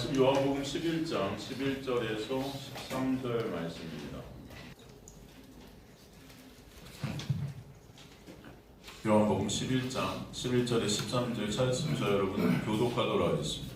말씀 요한복음 11장 11절에서 13절 말씀입니다. 요한복음 11장 11절에 13절 찾으시면서 여러분 교독하도록 하겠습니다.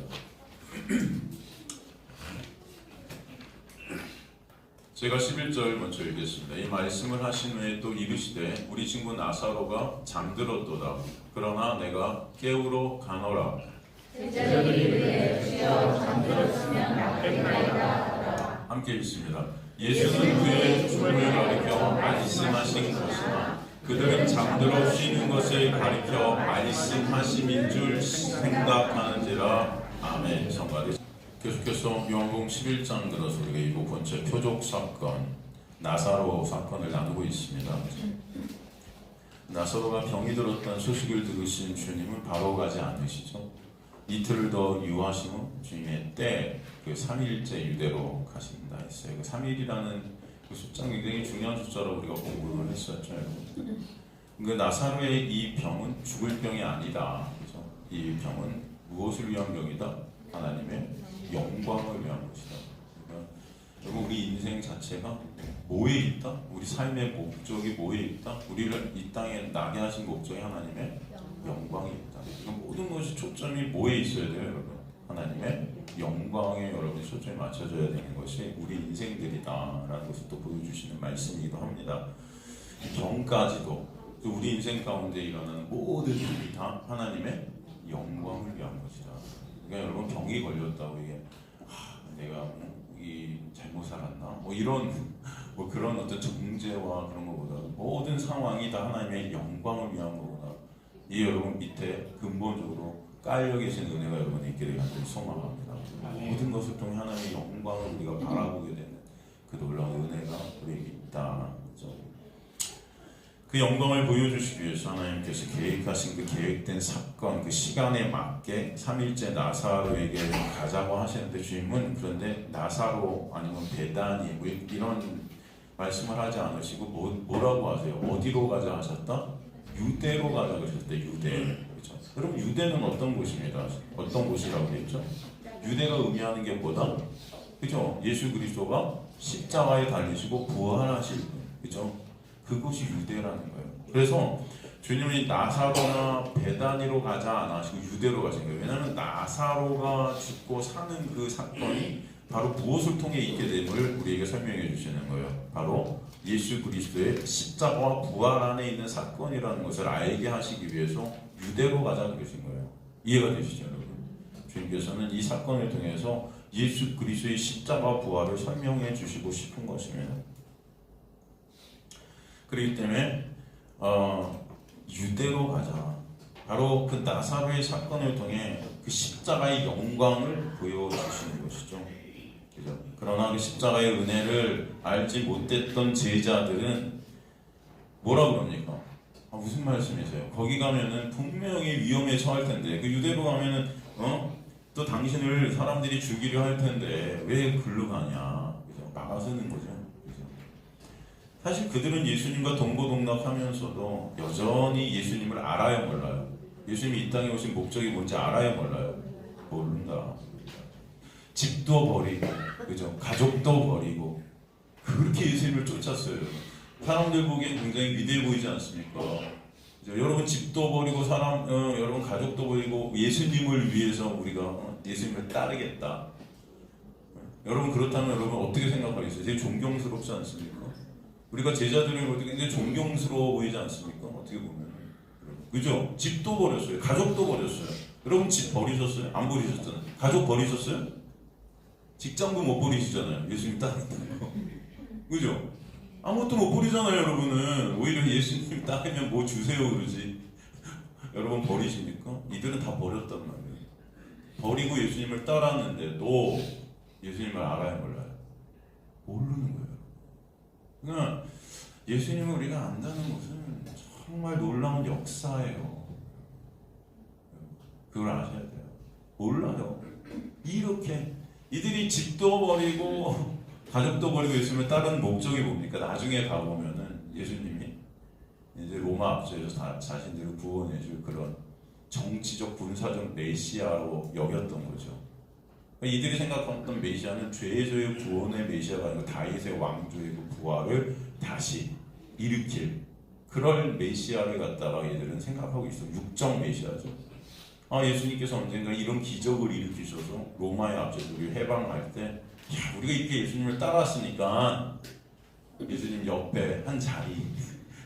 제가 11절 먼저 읽겠습니다. 이 말씀을 하신 후에 또 이르시되 우리 친구 나사로가 잠들었도다. 그러나 내가 깨우러 가노라. 제자들이 이르되 주여 잠들었으면 낫겠나이다. 함께 읽습니다. 예수는 그의 죽음을 가리켜 말씀하신 것이나 그들은 잠들어 쉬는 것을 가리켜 말씀하심인 줄 생각하는지라. 아멘. 성가대. 계속해서 요한복음 11장 들어서 우리가 이 두 번째 표적 사건, 나사로 사건을 나누고 있습니다. 나사로가 병이 들었다는 소식을 들으신 주님은 바로 가지 않으시죠. 이틀을 더 유하신 후 주님의 때 그 3일째 유대로 가신다 했어요. 그 3일이라는 그 숫자는 굉장히 중요한 숫자로 우리가 공부를 했었죠. 그 나사로의 이 병은 죽을 병이 아니다. 그렇죠? 이 병은 무엇을 위한 병이다? 하나님의 영광을 위한 것이다. 그러니까 우리 인생 자체가 뭐에 있다? 우리 삶의 목적이 뭐에 있다? 우리를 이 땅에 나게 하신 목적이 하나님의 영광이 있다. 그러니까 모든 것이 초점이 뭐에 있어야 돼요, 여러분? 하나님의 영광에 여러분이 초점이 맞춰져야 되는 것이 우리 인생들이다라는 것을 또 보여주시는 말씀이기도 합니다. 병까지도 우리 인생 가운데 일어나는 모든 일이 다 하나님의 영광을 위한 것이다. 그러니까 여러분 병이 걸렸다고 이게 내가 이 잘못 살았나? 뭐 이런 뭐 그런 어떤 정죄와 그런 것보다 모든 상황이 다 하나님의 영광을 위한 거구나. 이 여러분 밑에 근본적으로 깔려 계신 은혜가 여러분에 있게 되기를 소망합니다. 모든 것을 통해 하나님의 영광을 우리가 바라보게 되는 그 놀라운 은혜가 우리에게 있다. 그렇죠? 그 영광을 보여주시기 위해서 하나님께서 계획하신 그 계획된 사건, 그 시간에 맞게 3일째 나사로에게 가자고 하시는데 주님은 그런데 나사로 아니면 베다니 뭐 이런 말씀을 하지 않으시고 뭐라고 하세요? 어디로 가자 하셨다? 유대로 가자 그러셨대. 유대. 그렇죠? 그럼 유대는 어떤 곳입니다? 어떤 곳이라고 했죠? 유대가 의미하는 게 뭐다? 그죠? 예수 그리스도가 십자가에 달리시고 부활하실 분. 그죠? 그곳이 유대라는 거예요. 그래서 주님이 나사로나 베다니로 가자 안 하시고 유대로 가신 거예요. 왜냐하면 나사로가 죽고 사는 그 사건이 바로 무엇을 통해 있게 됨을 우리에게 설명해 주시는 거예요. 바로 예수 그리스도의 십자가와 부활 안에 있는 사건이라는 것을 알게 하시기 위해서 유대로 가자 그러신 거예요. 이해가 되시죠, 여러분? 주님께서는 이 사건을 통해서 예수 그리스도의 십자가 부활을 설명해 주시고 싶은 것입니다. 그렇기 때문에 유대로 가자. 바로 그 나사로의 사건을 통해 그 십자가의 영광을 보여주시는 것이죠. 그죠? 그러나 그 십자가의 은혜를 알지 못했던 제자들은 뭐라고 그럽니까? 무슨 말씀이세요? 거기 가면은 분명히 위험에 처할 텐데 그 유대로 가면은 또 당신을 사람들이 죽이려 할 텐데 왜 글로 가냐? 그죠? 막아서는 거죠. 그죠? 사실 그들은 예수님과 동고동락하면서도 여전히 예수님을 알아요, 몰라요? 예수님이 이 땅에 오신 목적이 뭔지 알아요, 몰라요? 모른다. 집도 버리고, 그죠? 가족도 버리고, 그렇게 예수님을 쫓았어요. 사람들 보기엔 굉장히 위대해 보이지 않습니까? 그죠? 여러분 집도 버리고, 여러분 가족도 버리고, 예수님을 위해서 우리가 예수님을 따르겠다. 여러분 그렇다면 여러분 어떻게 생각하겠어요? 되게 존경스럽지 않습니까? 우리가 제자들을 볼 때 굉장히 존경스러워 보이지 않습니까? 어떻게 보면. 그죠? 집도 버렸어요. 가족도 버렸어요. 여러분 집 버리셨어요? 안 버리셨잖아요. 가족 버리셨어요? 직장도 못 버리시잖아요. 예수님 따르는 거. 그죠? 아무것도 못 버리잖아요, 여러분은. 오히려 예수님 따르면 뭐 주세요 그러지. 여러분 버리십니까? 이들은 다 버렸단 말이에요. 버리고 예수님을 따랐는데도 예수님을 알아요, 몰라요? 모르는 거예요. 그러니까 예수님을 우리가 안다는 것은 정말 놀라운 역사예요. 그걸 아셔야 돼요. 몰라요. 이렇게 이들이 집도 버리고 가족도 버리고 예수님을 따른 목적이 뭡니까? 나중에 가보면은 예수님이 이제 로마 압제에서 자신들을 구원해줄 그런 정치적 군사적 메시아로 여겼던 거죠. 이들이 생각했던 메시아는 죄에서의 구원의 메시아가 아니고 다윗의 왕조의 그 부활을 다시 일으킬 그럴 메시아를 갖다가 얘들은 생각하고 있어. 육적 메시아죠. 예수님께서 언젠가 이런 기적을 일으키셔서 로마의 압제들을 해방할 때, 야, 우리가 이렇게 예수님을 따랐으니까 예수님 옆에 한 자리,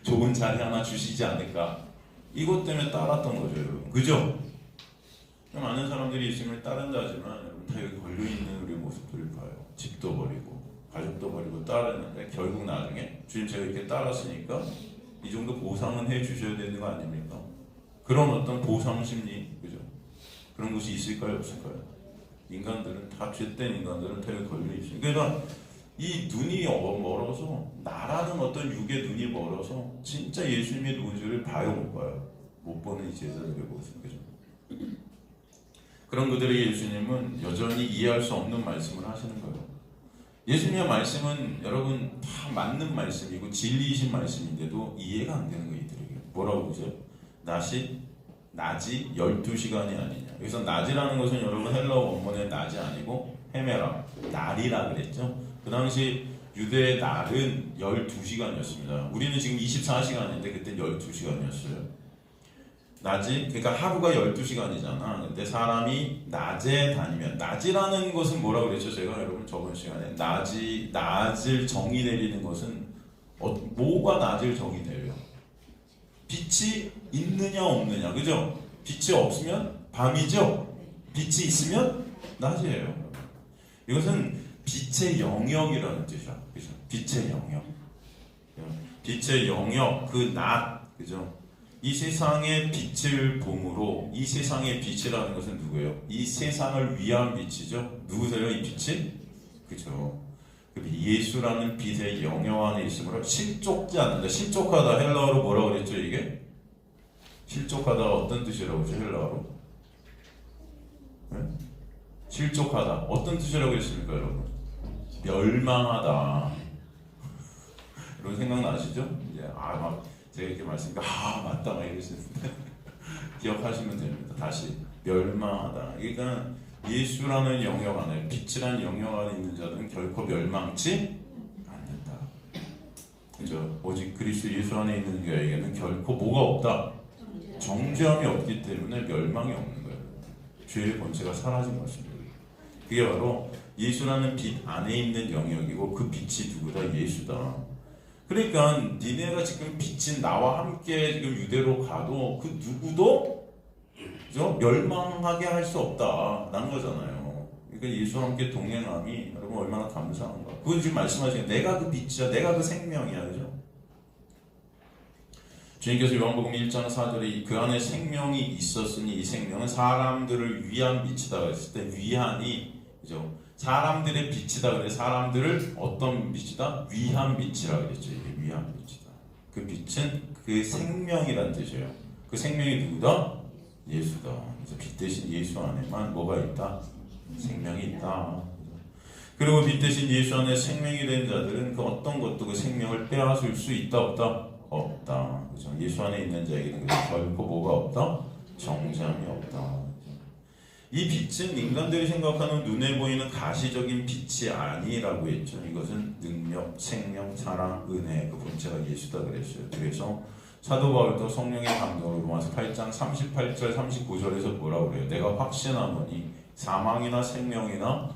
좁은 자리 하나 주시지 않을까? 이것 때문에 따랐던 거죠, 여러분. 그죠? 많은 사람들이 예수님을 따른다 하지만 여러분 다 여기 걸려있는 우리의 모습들을 봐요. 집도 버리고 가족도 버리고 따랐는데 결국 나중에 주님 제가 이렇게 따랐으니까 이 정도 보상은 해주셔야 되는 거 아닙니까? 그런 어떤 보상 심리, 그죠? 그런 것이 있을까요, 없을까요? 인간들은 다 죄된 인간들은 다 여기 걸려있어요. 그러니까 이 눈이 멀어서, 나라는 어떤 육의 눈이 멀어서 진짜 예수님의 논지를 봐요, 못 봐요? 못 보는 이 제자들의 모습, 그죠? 그런 그들에게 예수님은 여전히 이해할 수 없는 말씀을 하시는 거예요. 예수님의 말씀은 여러분 다 맞는 말씀이고 진리이신 말씀인데도 이해가 안 되는 거예요, 이들에게. 뭐라고 그러죠? 낮이 12시간이 아니냐. 여기서 낮이라는 것은 여러분 헬라어 원문의 낮이 아니고 헤메라, 날이라 그랬죠. 그 당시 유대의 날은 12시간이었습니다. 우리는 지금 24시간인데 그때 12시간이었어요. 낮이, 그러니까 하루가 12시간이잖아. 근데 사람이 낮에 다니면, 낮이라는 것은 뭐라고 그랬죠? 제가 여러분 저번 시간에 낮을 정의 내리는 것은 뭐가 낮을 정의 내려요? 빛이 있느냐 없느냐, 그죠? 빛이 없으면 밤이죠? 빛이 있으면 낮이에요. 이것은 빛의 영역이라는 뜻이야, 그죠? 빛의 영역. 빛의 영역, 그 낮, 그죠? 이 세상의 빛을 봄으로, 이 세상의 빛이라는 것은 누구예요? 이 세상을 위한 빛이죠. 누구세요, 이 빛이? 그죠? 예수라는 빛의 영역 안에 있으므로 실족지 않는다. 실족하다, 헬라어로 뭐라고 그랬죠, 이게? 실족하다가 어떤 뜻이라고 그랬죠, 헬라어로? 네? 실족하다. 어떤 뜻이라고 했습니까, 여러분? 멸망하다. 여러분 생각나시죠? 이제, 막, 제가 이렇게 말씀드리니까 맞다 막 이러시는데 기억하시면 됩니다. 다시 멸망하다. 그러니까 예수라는 영역 안에, 빛이라는 영역 안에 있는 자들은 결코 멸망치 않는다. 그죠? 오직 그리스도 예수 안에 있는 자에게는 결코 뭐가 없다? 정죄함이 없기 때문에 멸망이 없는 거예요. 죄의 권세가 사라진 것입니다. 그게 바로 예수라는 빛 안에 있는 영역이고 그 빛이 누구다? 예수다. 그러니까 니네가 지금 빛인 나와 함께 지금 유대로 가도 그 누구도 그죠? 멸망하게 할 수 없다라는 거잖아요. 그러니까 예수와 함께 동행함이 여러분 얼마나 감사한가. 그건 지금 말씀하시는 내가 그 빛이야, 내가 그 생명이야, 그죠? 주님께서 요한복음 1장 4절에 그 안에 생명이 있었으니 이 생명은 사람들을 위한 빛이다 그랬을 때 위한이, 그죠? 사람들의 빛이다 그래. 사람들을 어떤 빛이다? 위한 빛이라 그랬죠. 이게 위한 빛이다. 그 빛은 그 생명이란 뜻이에요. 그 생명이 누구다? 예수다. 그래서 빛 대신 예수 안에만 뭐가 있다? 생명이 있다. 그리고 빛 대신 예수 안에 생명이 된 자들은 그 어떤 것도 그 생명을 빼앗을 수 있다 없다? 없다. 그죠? 예수 안에 있는 자에게는 결코 뭐가 없다? 정죄함이 없다. 이 빛은 인간들이 생각하는 눈에 보이는 가시적인 빛이 아니라고 했죠. 이것은 능력, 생명, 사랑, 은혜, 그 본체가 예수다 그랬어요. 그래서 사도 바울도 성령의 감동으로 로마서 8장 38절 39절에서 뭐라고 그래요? 내가 확신하노니 사망이나 생명이나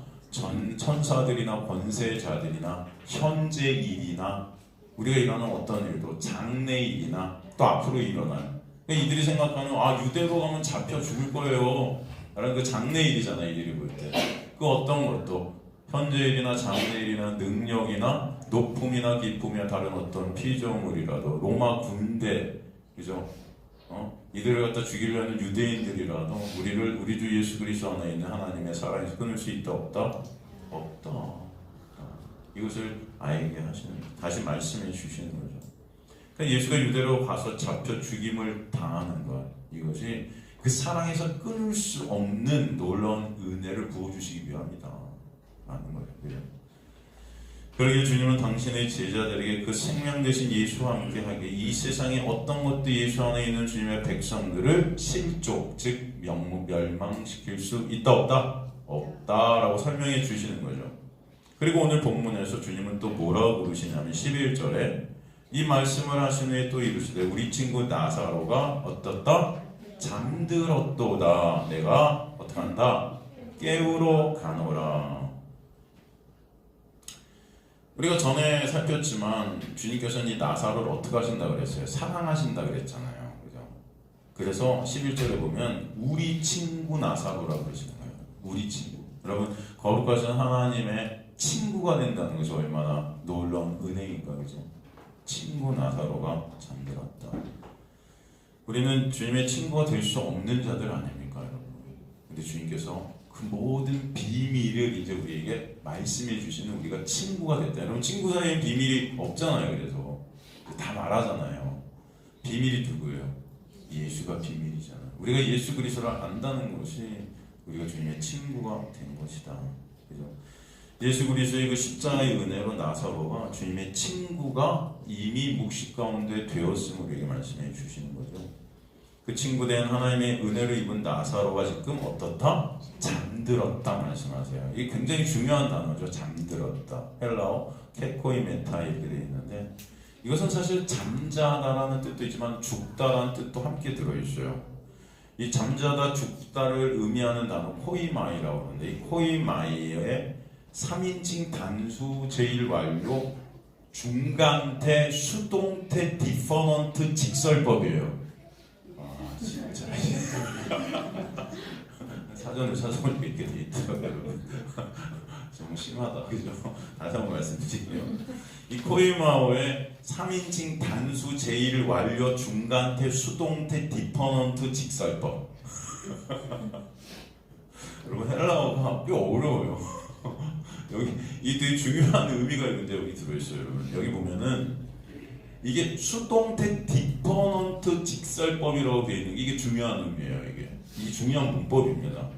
천사들이나 권세자들이나 현재 일이나 우리가 일어나는 어떤 일도 장래 일이나 또 앞으로 일어나요. 이들이 생각하는 유대로 가면 잡혀 죽을 거예요. 라는 그 장래일이잖아, 이들이 볼 때. 그 어떤 것도 현재일이나 장래일이나 능력이나 높음이나 기쁨이나 다른 어떤 피조물이라도 로마 군대, 그죠? 이들을 갖다 죽이려는 유대인들이라도 우리 주 예수 그리스도 안에 있는 하나님의 사랑에서 끊을 수 있다 없다? 없다. 이것을 알게 하시는, 다시 말씀해 주시는 거죠. 그러니까 예수가 유대로 가서 잡혀 죽임을 당하는 것, 이것이 그 사랑에서 끊을 수 없는 놀라운 은혜를 부어주시기 위함이다 라는 거예요. 그러기에 주님은 당신의 제자들에게 그 생명 대신 예수와 함께하게 이 세상에 어떤 것도 예수 안에 있는 주님의 백성들을 실족, 즉 멸망시킬 수 있다 없다? 없다라고 설명해 주시는 거죠. 그리고 오늘 본문에서 주님은 또 뭐라고 부르시냐면 11절에 이 말씀을 하신 후에 또 이르시되 우리 친구 나사로가 어떻다? 잠들었도다. 내가 어떡한다? 깨우러 가노라. 우리가 전에 살폈지만 주님께서는 이 나사로를 어떻게 하신다 그랬어요? 사랑하신다 그랬잖아요. 그죠? 그래서 11절에 보면 우리 친구 나사로라고 그러시는 거예요. 우리 친구. 여러분 거룩하신 하나님의 친구가 된다는 것이 얼마나 놀라운 은혜인가. 그죠? 친구 나사로가 잠들었다. 우리는 주님의 친구가 될 수 없는 자들 아닙니까, 여러분? 근데 주님께서 그 모든 비밀을 이제 우리에게 말씀해 주시는 우리가 친구가 됐다. 여러분 친구 사이에 비밀이 없잖아요. 그래서 다 말하잖아요. 비밀이 누구예요? 예수가 비밀이잖아요. 우리가 예수 그리스도를 안다는 것이 우리가 주님의 친구가 된 것이다. 그죠? 예수 그리스도의 그 십자가의 은혜로 나사로가 주님의 친구가 이미 묵시 가운데 되었음을 우리에게 말씀해 주시는 거죠. 그 친구 된 하나님의 은혜를 입은 나사로가 지금 어떻다? 잠들었다 말씀하세요. 이게 굉장히 중요한 단어죠. 잠들었다. 헬라어 케코이메타 이렇게 되어 있는데 이것은 사실 잠자다라는 뜻도 있지만 죽다라는 뜻도 함께 들어있어요. 이 잠자다 죽다를 의미하는 단어 코이마이라고 하는데 이 코이마이의 3인칭 단수 제1완료 중간태 수동태 디퍼넌트 직설법이에요. 아 진짜 사전을 찾아보니까 이렇게 돼 있더라고요. 좀 심하다. 그죠? 다시 한번 말씀드릴게요. 이 코이마오의 3인칭 단수 제1완료 중간태 수동태 디퍼넌트 직설법. 여러분 헬라어가 꽤 어려워요. 여기 이 되게 중요한 의미가 있는데 여기 들어있어요. 여러분 여기 보면은 이게 수동태 디퍼넌트 직설법이라고 되어 있는 게 이게 중요한 의미예요. 이게 중요한 문법입니다.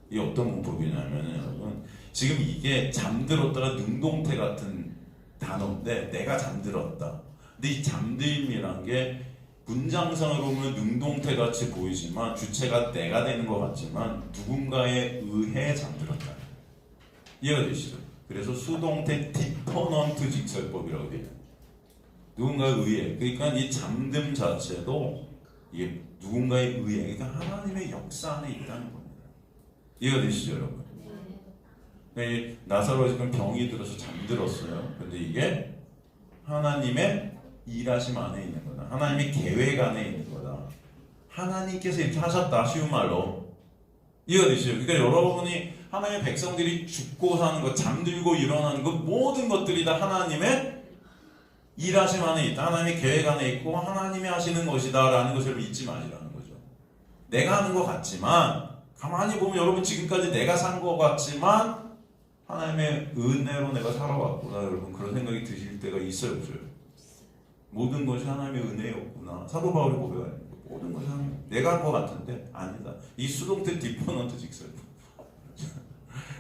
이게 어떤 문법이냐면 여러분 지금 이게 잠들었다가 능동태 같은 단어인데 내가 잠들었다. 근데 이 잠들음이란 게 문장상으로 보면 능동태 같이 보이지만 주체가 내가 되는 것 같지만 누군가에 의해 잠들었다. 이해가 되시죠? 그래서 수동태 디퍼넌트 직설법이라고 돼요. 누군가에 의해. 그러니까 이 잠듦 자체도 이게 누군가에 의해, 그러니까 하나님의 역사 안에 있다는 겁니다. 이해가 되시죠, 여러분? 이 나사로가 지금 병이 들어서 잠들었어요. 근데 이게 하나님의 일하심 안에 있는 거다. 하나님의 계획 안에 있는 거다. 하나님께서 이렇게 하셨다. 쉬운 말로. 이해가 되시죠? 그러니까 여러분이 하나님의 백성들이 죽고 사는 것, 잠들고 일어나는 것, 모든 것들이 다 하나님의 일하심 안에 있다. 하나님의 계획 안에 있고 하나님이 하시는 것이다 라는 것을 잊지 마시라는 거죠. 내가 하는 것 같지만 가만히 보면 여러분 지금까지 내가 산 것 같지만 하나님의 은혜로 내가 살아왔구나. 여러분 그런 생각이 드실 때가 있어요, 없어요? 모든 것이 하나님의 은혜였구나. 사도 바울이 고백하는 거예요. 모든 것이 하나님. 내가 한 것 같은데 아니다. 이 수동태 디퍼넌트 직설법.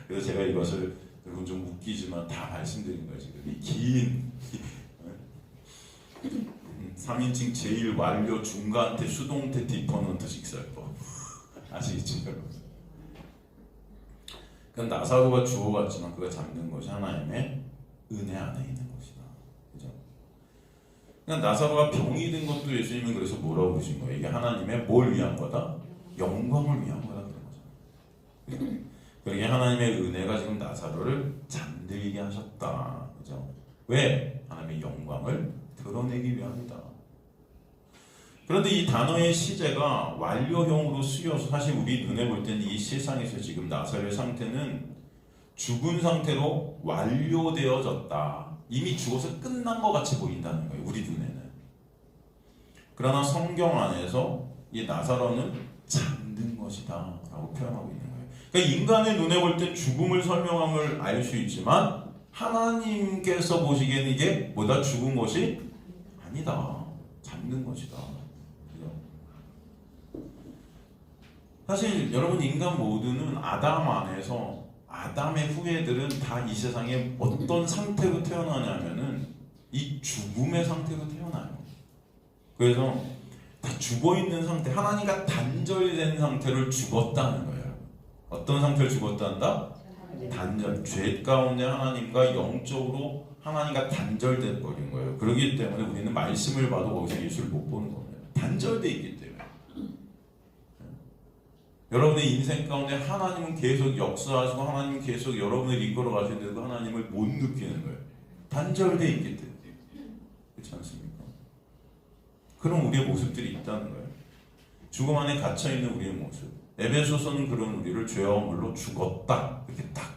그래서 제가 이것을 여러분 좀 웃기지만 다 말씀드린 거예요. 지금 이 긴 3인칭 제1완료 중간태 수동태 디퍼넌트 직설법. 아시겠죠, 여러분? 그건 나사로가 주어갔지만 그가 잠든 것이 하나님의 은혜 안에 있는 것이다. 그죠? 그러니까 나사로가 병이 든 것도 예수님은 그래서 뭐라고 그러신 거예요? 이게 하나님의 뭘 위한 거다? 영광을 위한 거다. 그런 거죠. 그러게 하나님의 은혜가 지금 나사로를 잠들게 하셨다. 그죠? 왜? 하나님의 영광을 드러내기 위함이다. 그런데 이 단어의 시제가 완료형으로 쓰여서 사실 우리 눈에 볼 때는 이 세상에서 지금 나사로의 상태는 죽은 상태로 완료되어졌다. 이미 죽어서 끝난 것 같이 보인다는 거예요. 우리 눈에는. 그러나 성경 안에서 이 나사로는 잠든 것이다 라고 표현하고 있는 거예요. 그러니까 인간의 눈에 볼 땐 죽음을 설명함을 알 수 있지만 하나님께서 보시기에는 이게 뭐다? 죽은 것이 아니다. 잠든 것이다. 그죠? 사실 여러분 인간 모두는 아담 안에서 아담의 후예들은 다 이 세상에 어떤 상태로 태어나냐면은 이 죽음의 상태로 태어나요. 그래서 다 죽어있는 상태, 하나님과 단절된 상태를 죽었다는 거예요. 어떤 상태를 죽었다 한다? 단절. 죄 가운데 하나님과 영적으로 하나님과 단절돼 버린 거예요. 그렇기 때문에 우리는 말씀을 봐도 거기서 예수를 못 보는 겁니다. 단절돼 있기 때문에. 여러분의 인생 가운데 하나님은 계속 역사하시고 하나님은 계속 여러분을 이끌어 가시는데도 하나님을 못 느끼는 거예요. 단절돼 있기 때문에. 그렇지 않습니까? 그런 우리의 모습들이 있다는 거예요. 죽음 안에 갇혀있는 우리의 모습. 에베소서는 그런 우리를 죄와 허물로 죽었다 이렇게 딱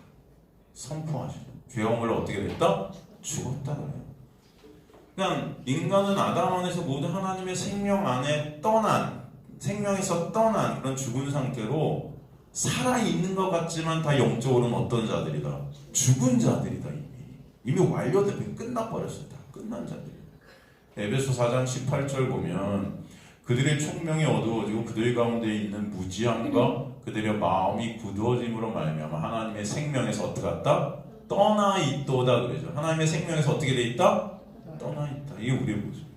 선포하시죠. 죄와 허물로 어떻게 됐다? 죽었다 그래요. 그러니까 인간은 아담 안에서 모두 하나님의 생명 안에 생명에서 떠난 그런 죽은 상태로 살아있는 것 같지만 다 영적으로는 어떤 자들이다? 죽은 자들이다. 이미 완료되고 끝나버렸어요. 다 끝난 자들이다. 에베소 4장 18절 보면 그들의 총명이 어두워지고 그들 가운데 있는 무지함과 그들의 마음이 굳어짐으로 말미암아 하나님의 생명에서 어떻게 했다? 떠나 있도다 그러죠. 하나님의 생명에서 어떻게 돼 있다? 떠나 있다. 이게 우리의 모습이에요.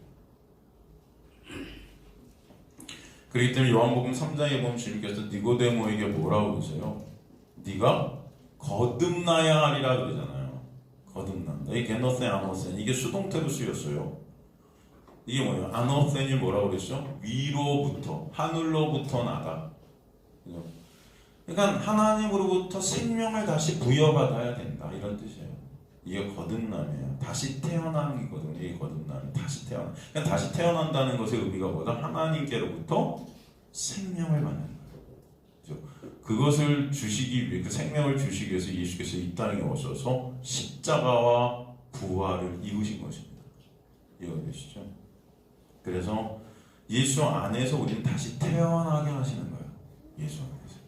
그렇기 때문에 요한복음 3장에 보면 주님께서 니고데모에게 뭐라고 그러세요? 네가 거듭나야 하리라 그러잖아요. 거듭난다. 이 게노센 아노센 이게 수동태로 쓰였어요. 이게 뭐예요? 아노센이 뭐라고 그랬죠? 위로부터 하늘로부터 나다. 그죠? 그러니까 하나님으로부터 생명을 다시 부여받아야 된다 이런 뜻이에요. 이게 거듭남이에요. 다시 태어남이거든요. 이게 거듭남이 다시 태어남. 그러니까 다시 태어난다는 것의 의미가 뭐다? 하나님께로부터 생명을 받는 거예요. 그죠? 그것을 주시기 위해 그 생명을 주시기 위해서 예수께서 이 땅에 오셔서 십자가와 부활을 이루신 것입니다. 이해되시죠? 그래서 예수 안에서 우리는 다시 태어나게 하시는 거예요. 예수 안에서.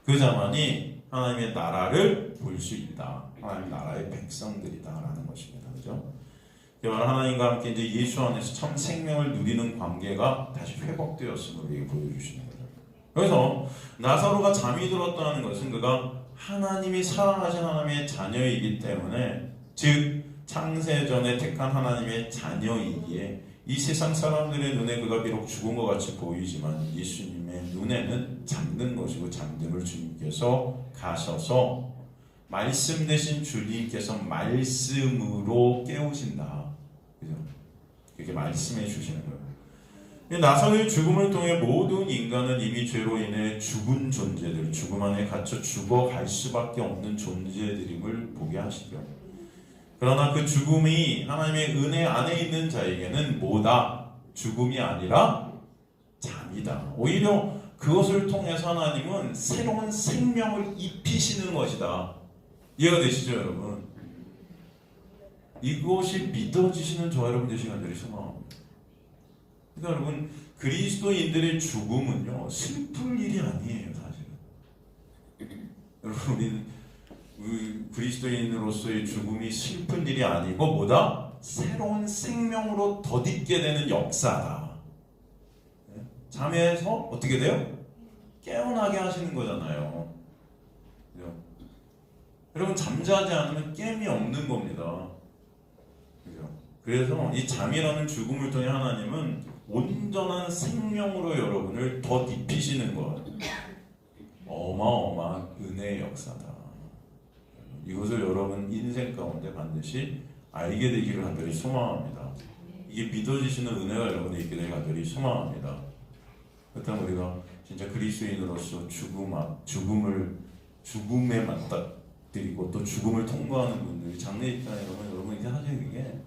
그 자만이 하나님의 나라를 볼 수 있다. 하나님 나라의 백성들이다라는 것입니다. 그죠? 하나님과 함께 이제 예수 안에서 참 생명을 누리는 관계가 다시 회복되었음을 우리에게 보여주시는 거죠. 그래서 나사로가 잠이 들었다는 것은 그가 하나님이 사랑하신 하나님의 자녀이기 때문에 즉 창세전에 택한 하나님의 자녀이기에 이 세상 사람들의 눈에 그가 비록 죽은 것 같이 보이지만 예수님의 눈에는 잠든 것이고 잠듦을 주님께서 가셔서 말씀 대신 주님께서 말씀으로 깨우신다. 그죠? 그렇게 말씀해 주시는 거예요. 나사로의 죽음을 통해 모든 인간은 이미 죄로 인해 죽은 존재들, 죽음 안에 갇혀 죽어갈 수밖에 없는 존재들임을 보게 하시죠. 그러나 그 죽음이 하나님의 은혜 안에 있는 자에게는 뭐다? 죽음이 아니라 잠이다. 오히려 그것을 통해서 하나님은 새로운 생명을 입히시는 것이다. 이해가 되시죠, 여러분? 이것이 믿어지시는 저와 여러분 되시기 간절히 소망합니다. 그러니까 여러분, 그리스도인들의 죽음은요, 슬플 일이 아니에요, 사실은. 여러분, 우리는 그리스도인으로서의 죽음이 슬픈 일이 아니고 뭐다? 새로운 생명으로 덧입게 되는 역사다. 잠에서 어떻게 돼요? 깨어나게 하시는 거잖아요. 그죠? 여러분 잠자지 않으면 깨임이 없는 겁니다. 그죠? 그래서 이 잠이라는 죽음을 통해 하나님은 온전한 생명으로 여러분을 덧입히시는 것. 어마어마한 은혜의 역사다. 이것을 여러분 인생 가운데 반드시 알게 되기를 간절히 소망합니다. 이게 믿어지시는 은혜가 여러분에 있게 되기를 간절히 소망합니다. 그렇다면 우리가 진짜 그리스도인으로서 죽음에 맞닥뜨리고 또 죽음을 통과하는 분들이 장래 입장에 여러분 이제 하시는 게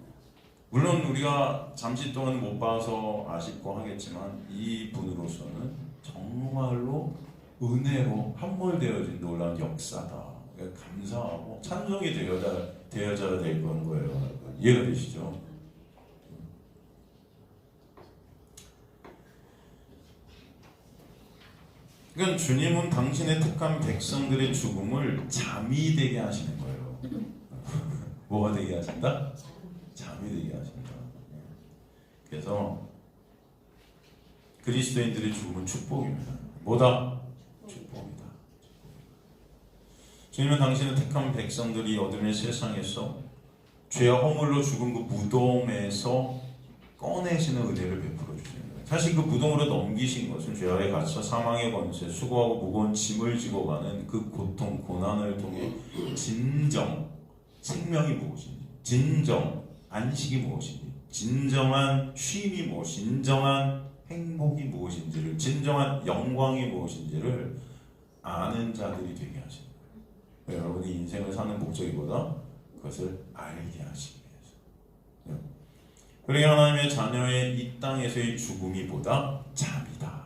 물론 우리가 잠시 동안 못 봐서 아쉽고 하겠지만 이 분으로서는 정말로 은혜로 함몰되어진 놀라운 역사다. 감사하고 찬송이 되어져야 될 그런 거예요. 이해가 되시죠? 그러니까 주님은 당신의 택한 백성들의 죽음을 잠이 되게 하시는 거예요. 뭐가 되게 하신다? 잠이 되게 하신다. 그래서 그리스도인들의 죽음은 축복입니다. 뭐다? 축복이다. 주님은 당신의 택한 백성들이 어둠의 세상에서 죄와 허물로 죽은 그 무덤에서 꺼내시는 은혜를 베풀어 주시는 거예요. 사실 그 무덤으로 넘기신 것은 죄 아래 갇혀 사망의 권세, 수고하고 무거운 짐을 지고 가는 그 고통, 고난을 통해 진정 생명이 무엇인지, 진정 안식이 무엇인지, 진정한 쉼이 무엇인지, 진정한 행복이 무엇인지를, 진정한 영광이 무엇인지를 아는 자들이 되게 하시는 거예요. 여러분이 인생을 사는 목적이보다 그것을 알게 하시기 위해서. 그러게 하나님의 자녀의 이 땅에서의 죽음이 보다 잠이다.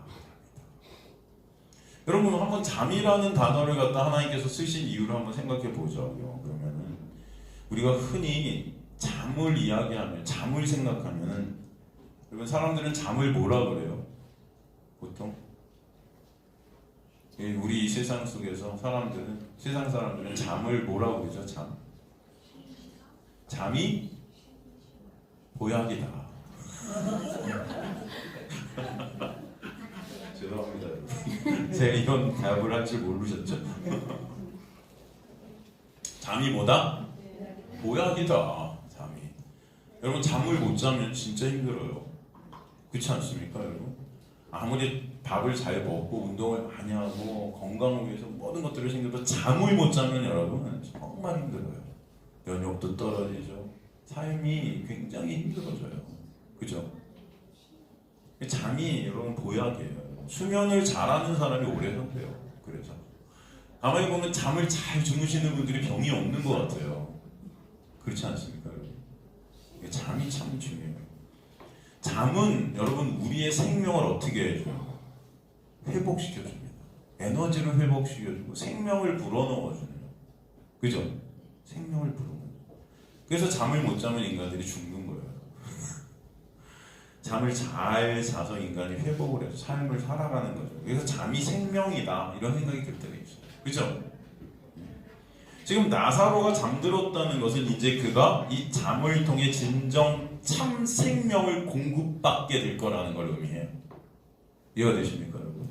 여러분 한번 잠이라는 단어를 갖다 하나님께서 쓰신 이유를 한번 생각해 보자고요. 그러면은 우리가 흔히 잠을 이야기하면, 잠을 생각하면은, 여러분 사람들은 잠을 뭐라 그래요? 보통 우리 이 세상 속에서 세상 사람들은 잠을 뭐라고 그러죠? 잠이 보약이다. 죄송합니다. 제가 이런 답을 할 줄 모르셨죠? 잠이 뭐다? 보약이다. 잠이. 여러분 잠을 못 자면 진짜 힘들어요. 그렇지 않습니까, 여러분? 아무리 밥을 잘 먹고 운동을 많이 하고 건강을 위해서 모든 것들을 챙겨도 잠을 못 자면 여러분 정말 힘들어요. 면역도 떨어지죠. 삶이 굉장히 힘들어져요. 그죠? 잠이 여러분 보약이에요. 수면을 잘하는 사람이 오래 산대요. 그래서 가만히 보면 잠을 잘 주무시는 분들이 병이 없는 것 같아요. 그렇지 않습니까, 여러분? 잠이 참 중요해요. 잠은 여러분 우리의 생명을 어떻게 해줘요? 회복시켜줍니다. 에너지를 회복시켜주고 생명을 불어넣어주는. 그죠? 생명을 불어넣어요. 그래서 잠을 못 자면 인간들이 죽는 거예요. 잠을 잘 자서 인간이 회복을 해서 삶을 살아가는 거죠. 그래서 잠이 생명이다 이런 생각이 들 때가 있어요. 그죠? 지금 나사로가 잠들었다는 것은 이제 그가 이 잠을 통해 진정 참 생명을 공급받게 될 거라는 걸 의미해요. 이해가 되십니까, 여러분?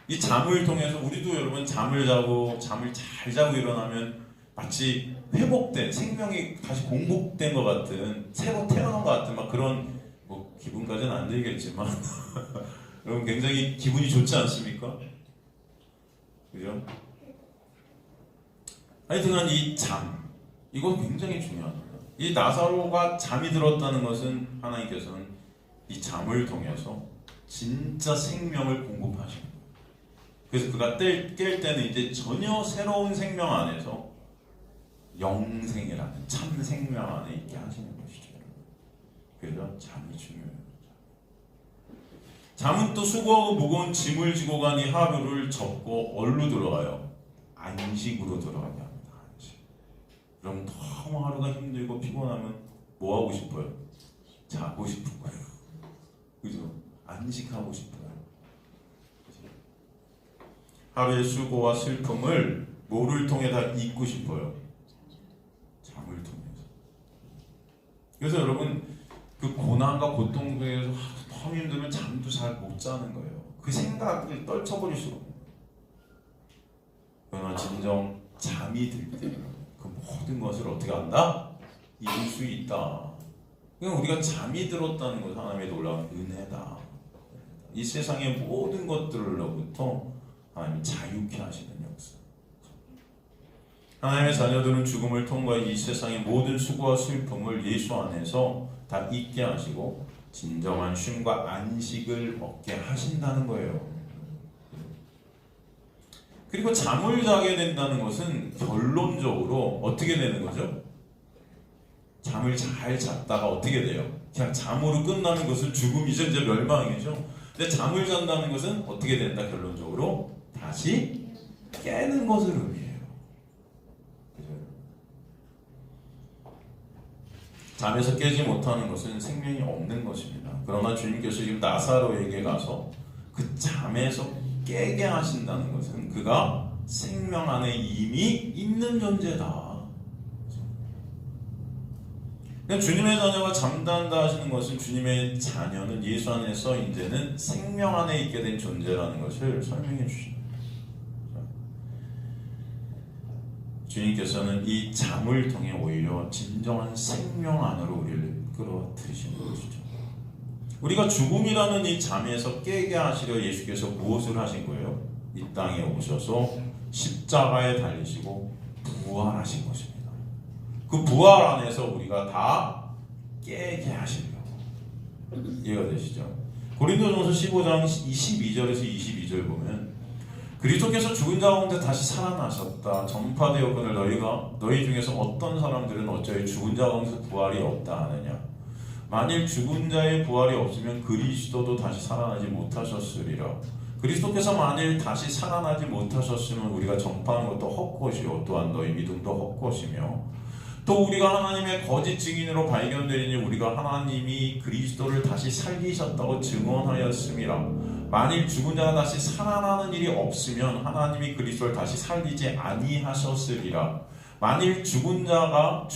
이 잠을 통해서 우리도 여러분 잠을 잘 자고 일어나면 마치 회복된, 생명이 다시 공급된 것 같은, 새로 태어난 것 같은 막 그런 뭐 기분까지는 안 들겠지만 여러분 굉장히 기분이 좋지 않습니까? 그죠? 하여튼간 이 잠, 이거 굉장히 중요합니다. 이 나사로가 잠이 들었다는 것은 하나님께서는 이 잠을 통해서 진짜 생명을 공급하시는 거예요. 그래서 그가 깰 때는 이제 전혀 새로운 생명 안에서 영생이라는 참 생명 안에 있게 하시는 것이죠. 그래서 잠이 중요해요. 잠은 또 수고하고 무거운 짐을 지고 가니 하루를 접고 얼루 들어가요. 안식으로 들어가게 합니다. 안식. 그럼 너무 하루가 힘들고 피곤하면 뭐 하고 싶어요? 자고 싶은 거예요. 그죠? 안식하고 싶어요. 하루의 수고와 슬픔을 뭐를 통해 다 잊고 싶어요? 잠을 통해서. 그래서 여러분 그 고난과 고통 속에서 너무 힘들면 잠도 잘 못 자는 거예요. 그 생각을 떨쳐버릴 수가 없는 거예요. 그러나 진정 잠이 들 때 그 모든 것을 어떻게 한다? 잊을 수 있다. 그러니까 우리가 잠이 들었다는 것은 하나님의 놀라운 은혜다. 이 세상의 모든 것들로부터 하나님이 자유케 하시는 역사. 하나님의 자녀들은 죽음을 통과해 이 세상의 모든 수고와 슬픔을 예수 안에서 다 잊게 하시고 진정한 쉼과 안식을 얻게 하신다는 거예요. 그리고 잠을 자게 된다는 것은 결론적으로 어떻게 되는 거죠? 잠을 잘 잤다가 어떻게 돼요? 그냥 잠으로 끝나는 것은 죽음이죠. 이제 멸망이죠. 근데 잠을 잔다는 것은 어떻게 된다? 결론적으로 다시 깨는 것을 의미해요. 잠에서 깨지 못하는 것은 생명이 없는 것입니다. 그러나 주님께서 지금 나사로에게 가서 그 잠에서 깨게 하신다는 것은 그가 생명 안에 이미 있는 존재다. 주님의 자녀가 잠단다 하시는 것은 주님의 자녀는 예수 안에서 이제는 생명 안에 있게 된 존재라는 것을 설명해 주십니다. 주님께서는 이 잠을 통해 오히려 진정한 생명 안으로 우리를 끌어들이시는 것이죠. 우리가 죽음이라는 이 잠에서 깨게 하시려 예수께서 무엇을 하신 거예요? 이 땅에 오셔서 십자가에 달리시고 부활하신 것입니다. 그 부활 안에서 우리가 다 깨게 하시려고. 이해가 되시죠? 고린도전서 15장 22절에서 22절 보면 그리스도께서 죽은 자 가운데 다시 살아나셨다. 전파되었거늘 너희 중에서 어떤 사람들은 어찌하여 죽은 자 가운데서 부활이 없다 하느냐. 만일 죽은 자의 부활이 없으면 그리스도도 다시 살아나지 못하셨으리라. 그리스도께서 만일 다시 살아나지 못하셨으면 우리가 전파하는 것도 헛것이요 또한 너희 믿음도 헛것이며 또 우리가 하나님의 거짓 증인으로 발견되리니 우리가 하나님이 그리스도를 다시 살리셨다고 증언하였음이라. 만일 죽은 자가 다시 살아나는 일이 없으면 하나님이 그리스도를 다시 살리지 아니하셨으리라. 만일 죽은 자가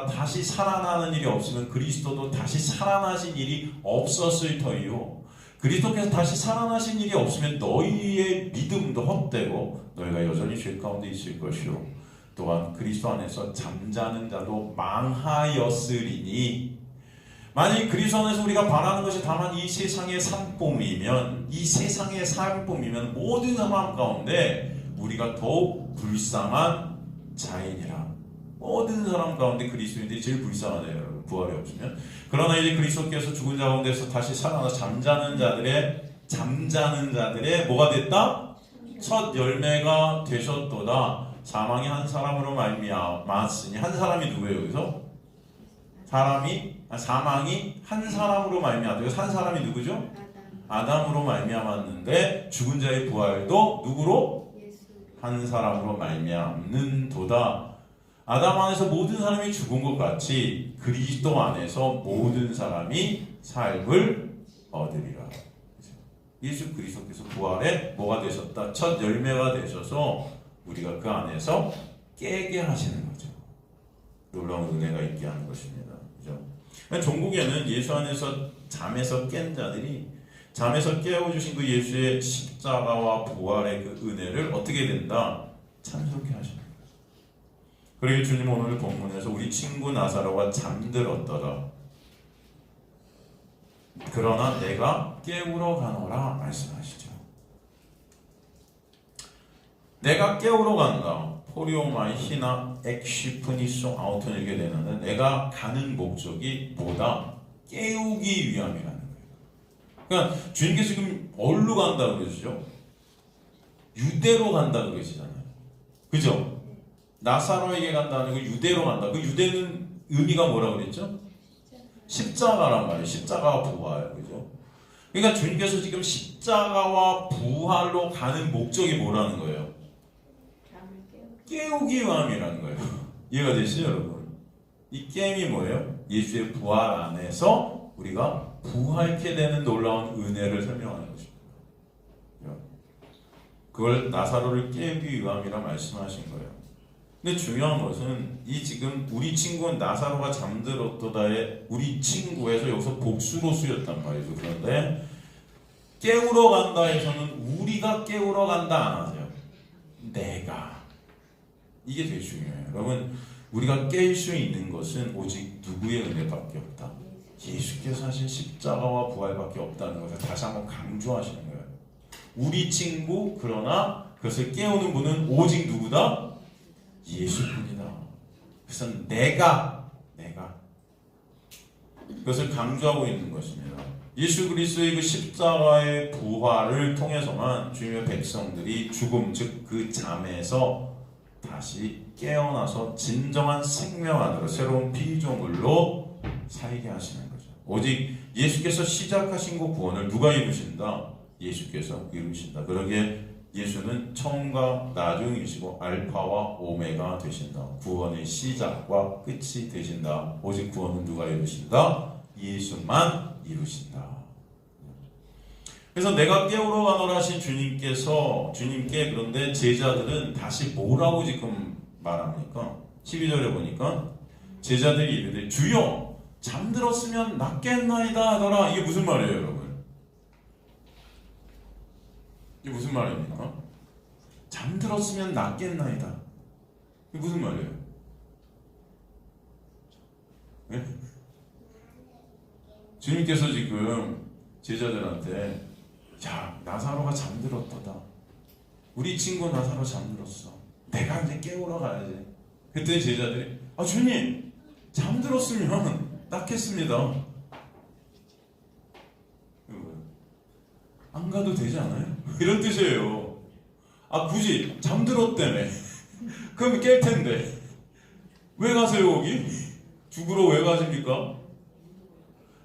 다시 살아나는 일이 없으면 그리스도도 다시 살아나신 일이 없었을 터이요. 그리스도께서 다시 살아나신 일이 없으면 너희의 믿음도 헛되고 너희가 여전히 죄 가운데 있을 것이요. 또한 그리스도 안에서 잠자는 자도 망하였으리니 만일 그리스도 안에서 우리가 바라는 것이 다만 이 세상의 산쁨이면 모든 사람 가운데 우리가 더욱 불쌍한 자이니라. 모든 사람 가운데 그리스도인들이 제일 불쌍하네요, 여러분. 부활이 없으면. 그러나 이제 그리스도께서 죽은 자 가운데서 다시 살아나 잠자는 자들의 뭐가 됐다? 첫 열매가 되셨도다. 사망이 한 사람으로 말미암았으니 한 사람이 누구예요 여기서? 사망이 한 사람으로 말미암았어요. 한 사람이 누구죠? 아담으로 말미암았는데 죽은 자의 부활도 누구로? 한 사람으로 말미암는도다. 아담 안에서 모든 사람이 죽은 것 같이 그리스도 안에서 모든 사람이 삶을 얻으리라. 예수 그리스도께서 부활에 뭐가 되셨다? 첫 열매가 되셔서 우리가 그 안에서 깨게 하시는 거죠. 놀라운 은혜가 있게 하는 것입니다. 그죠? 종국에는 예수 안에서 잠에서 깬 자들이 잠에서 깨워주신 그 예수의 십자가와 부활의 그 은혜를 어떻게 된다? 찬송케 하십니다. 그리고 주님 오늘 본문에서 우리 친구 나사로가 잠들었더라. 그러나 내가 깨우러 가노라 말씀하시죠. 내가 깨우러 간다. 포리오마이 히나 엑시프니소 아우톤 이렇게 되는데 내가 가는 목적이 뭐다? 깨우기 위함이라는 거예요. 그러니까 주님께서 지금 어디로 간다고 그러시죠? 유대로 간다고 그러시잖아요. 그죠? 나사로에게 간다는 거 유대로 간다. 그 유대는 의미가 뭐라고 그랬죠? 십자가란 말이에요. 십자가와 부활. 그죠? 그러니까 주님께서 지금 십자가와 부활로 가는 목적이 뭐라는 거예요? 깨우기 위함이라는 거예요. 이해가 되시죠, 여러분? 이 깨임이 뭐예요? 예수의 부활 안에서 우리가 부활케 되는 놀라운 은혜를 설명하는 것입니다. 그걸 나사로를 깨우기 위함이라 말씀하신 거예요. 근데 중요한 것은 이 지금 우리 친구는 나사로가 잠들었도다의 우리 친구에서 여기서 복수로 쓰였단 말이죠. 그런데 깨우러 간다 해서는 우리가 깨우러 간다 안 하세요. 내가. 이게 되게 중요해요. 여러분, 우리가 깰 수 있는 것은 오직 누구의 은혜밖에 없다. 예수께서 하신 십자가와 부활밖에 없다는 것을 다시 한번 강조하시는 거예요. 우리 친구, 그러나 그것을 깨우는 분은 오직 누구다? 예수뿐이다. 그래서 내가 그것을 강조하고 있는 것입니다. 예수 그리스도의 그 십자가의 부활을 통해서만 주님의 백성들이 죽음, 즉 그 잠에서 다시 깨어나서 진정한 생명 안으로 새로운 피조물로 살게 하시는 거죠. 오직 예수께서 시작하신 그 구원을 누가 이루신다? 예수께서 이루신다. 그러기에 예수는 처음과 나중이시고 알파와 오메가 되신다. 구원의 시작과 끝이 되신다. 오직 구원은 누가 이루신다? 예수만 이루신다. 그래서 내가 깨우러 가노라 하신 주님께 그런데 제자들은 다시 뭐라고 지금 말합니까? 12절에 보니까 제자들이 이르되 주여 잠들었으면 낫겠나이다 하더라. 이게 무슨 말이에요, 여러분? 이게 무슨 말입니까? 잠들었으면 낫겠나이다. 이게 무슨 말이에요? 네? 주님께서 지금 제자들한테 야, 나사로가 잠들었다. 우리 친구 나사로 잠들었어. 내가 이제 깨우러 가야지. 그때 제자들이 주님 잠들었으면 낫겠습니다. 안 가도 되지 않아요? 이런 뜻이에요. 굳이 잠들었다며. 그럼 깰 텐데 왜 가세요 거기? 죽으러 왜 가십니까?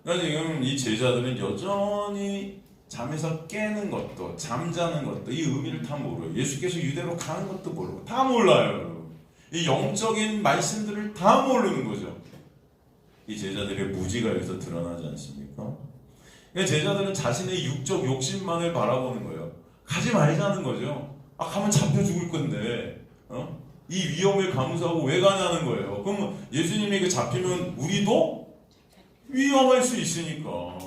그러니까 지금 이 제자들은 여전히 잠에서 깨는 것도 잠자는 것도 이 의미를 다 모르요. 예수께서 유대로 가는 것도 모르고 다 몰라요. 이 영적인 말씀들을 다 모르는 거죠. 이 제자들의 무지가 여기서 드러나지 않습니까? 그러니까 제자들은 자신의 육적 욕심만을 바라보는 거예요. 가지 말자는 거죠. 가면 잡혀 죽을 건데 이 위험을 감수하고 왜 가냐는 거예요. 그럼 예수님이 잡히면 우리도 위험할 수 있으니까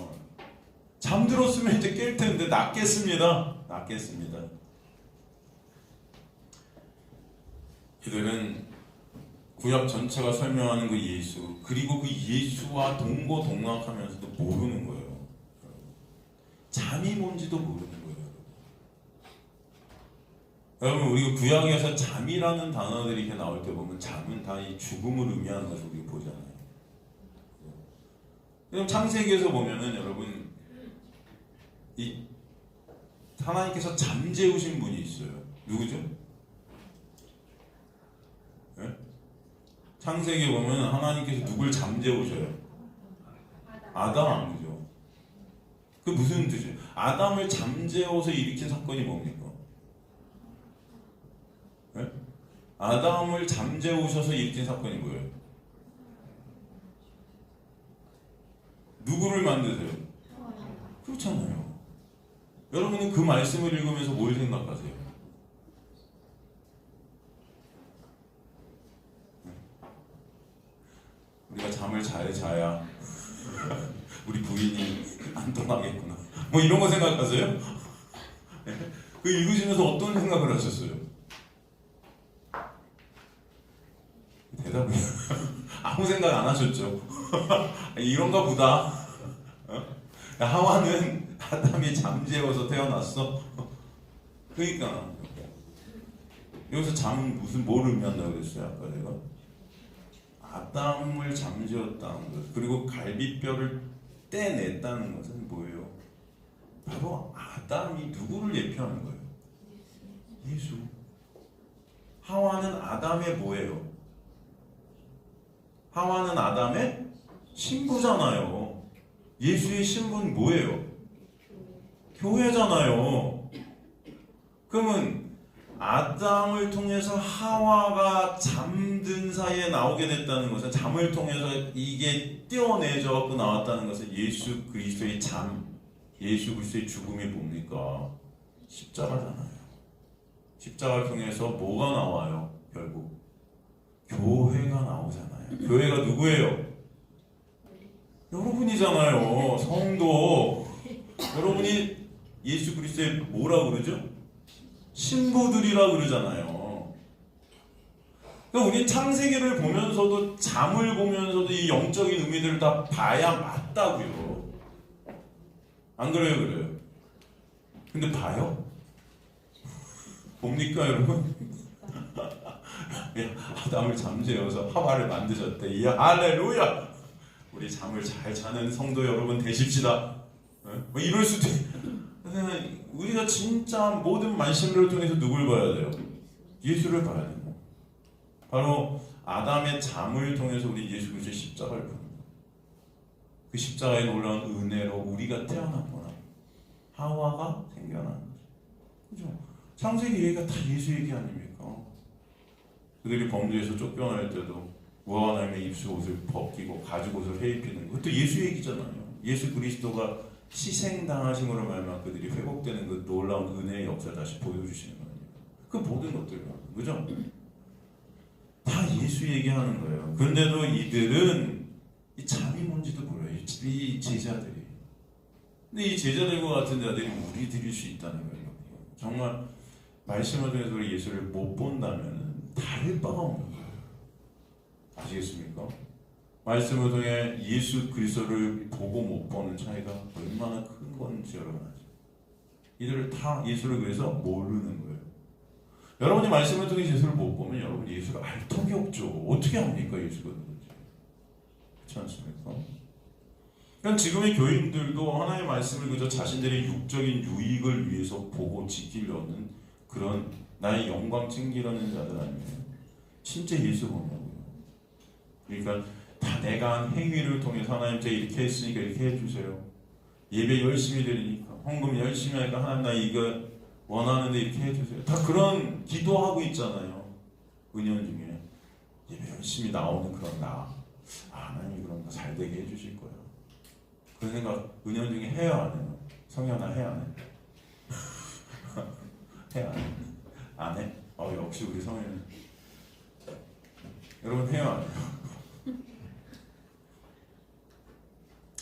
잠들었으면 이제 깰 텐데 낫겠습니다. 이들은 구약 전체가 설명하는 그 예수, 그리고 그 예수와 동고동락하면서도 모르는 거예요. 잠이 뭔지도 모르는 거예요. 여러분, 우리가 구약에서 잠이라는 단어들이 이렇게 나올 때 보면 잠은 다 이 죽음을 의미하는 것을 우리가 보잖아요. 그럼 창세기에서 보면은 여러분, 이 하나님께서 잠재우신 분이 있어요. 누구죠? 네? 창세기에 보면 하나님께서 누굴 잠재우셔요? 아담, 그죠? 그 무슨 뜻이에요? 아담을 잠재워서 일으킨 사건이 뭡니까? 네? 아담을 잠재우셔서 일으킨 사건이 뭐예요? 누구를 만드세요? 그렇잖아요. 여러분은 그 말씀을 읽으면서 뭘 생각하세요? 우리가 잠을 잘 자야 우리 부인이 안 떠나겠구나. 뭐 이런 거 생각하세요? 그 읽으시면서 어떤 생각을 하셨어요? 대답을 아무 생각 안 하셨죠? 이런가 보다. 하와는 아담이 잠재워서 태어났어. 그러니까 여기서 잠은 뭘 의미한다고 그랬어요? 아까 내가 아담을 잠재웠다는 것, 그리고 갈비뼈를 떼냈다는 것은 뭐예요? 바로 아담이 누구를 예표하는 거예요? 예수. 하와는 아담의 뭐예요? 하와는 아담의 신부잖아요. 예수의 신부는 뭐예요? 교회잖아요. 그러면 아담을 통해서 하와가 잠든 사이에 나오게 됐다는 것은, 잠을 통해서 이게 떼어내져 나왔다는 것은 예수 그리스도의 잠, 예수 그리스도의 죽음이 뭡니까? 십자가잖아요. 십자가를 통해서 뭐가 나와요? 결국 교회가 나오잖아요. 교회가 누구예요? 여러분이잖아요. 성도. 여러분이 예수 그리스도의 뭐라 그러죠? 신부들이라 그러잖아요. 그러니까 우리 창세기를 보면서도, 잠을 보면서도 이 영적인 의미들을 다 봐야 맞다고요. 안 그래요? 그래요? 근데 봐요? 봅니까 여러분? 아담을 잠재워서 하와를 만드셨대. 이야, 할렐루야! 우리 잠을 잘 자는 성도 여러분 되십시다. 뭐 이럴 수도. 우리가 진짜 모든 말씀을 통해서 누굴 봐야 돼요? 예수를 봐야 돼요. 바로 아담의 잠을 통해서 우리 예수 그리스도의 십자가를 보는 거예요. 그 십자가의 놀라운 은혜로 우리가 태어났구나. 하와가 생겨난 거죠. 그죠? 창세기 얘기가 다 예수 얘기 아닙니까? 그들이 범죄에서 쫓겨날 때도 무하나님의 입술 옷을 벗기고 가죽 옷을 헤입히는 거, 그것도 예수 얘기잖아요. 예수 그리스도가 희생당하심으로 말미암아 그들이 회복되는 그 놀라운 은혜의 역사를 다시 보여주시는 거예요. 그 모든 것들, 그죠? 다 예수 얘기하는 거예요. 그런데도 이들은 이 잠이 뭔지도 몰라요. 이 제자들이. 근데 이 제자들과 같은 자들이 우리들일 수 있다는 거예요. 정말 말씀을 통해서 우리 예수를 못 본다면 다를 바가 없는 거예요. 아시겠습니까? 말씀을 통해 예수 그리스도를 보고 못 보는 차이가 얼마나 큰 건지 여러분 아죠. 이들을 다 예수를 그래서 모르는 거예요. 여러분이 말씀을 통해 예수를 못 보면 여러분 예수를 알 턱이 없죠. 어떻게 합니까 예수가 누군지. 그렇지 않습니까? 그러니까 지금의 교인들도 하나님의 말씀을 그저 자신들의 육적인 유익을 위해서 보고 지키려는 그런 나의 영광 챙기려는 자들 아니에요. 진짜 예수 보냐고요. 그러니까 다 내가 한 행위를 통해서 하나님 제가 이렇게 했으니까 이렇게 해주세요. 예배 열심히 드리니까 헌금 열심히 하니까 하나님 나 이거 원하는데 이렇게 해주세요. 다 그런 기도하고 있잖아요. 은연 중에 예배 열심히 나오는 그런 나 하나님이 그런 거 잘 되게 해주실 거예요. 그런 생각 은연 중에 해요 안 해요? 성현아 해 안 해? 해 안 해? 안 해? 역시 우리 성현이 여러분 해요 안 해요?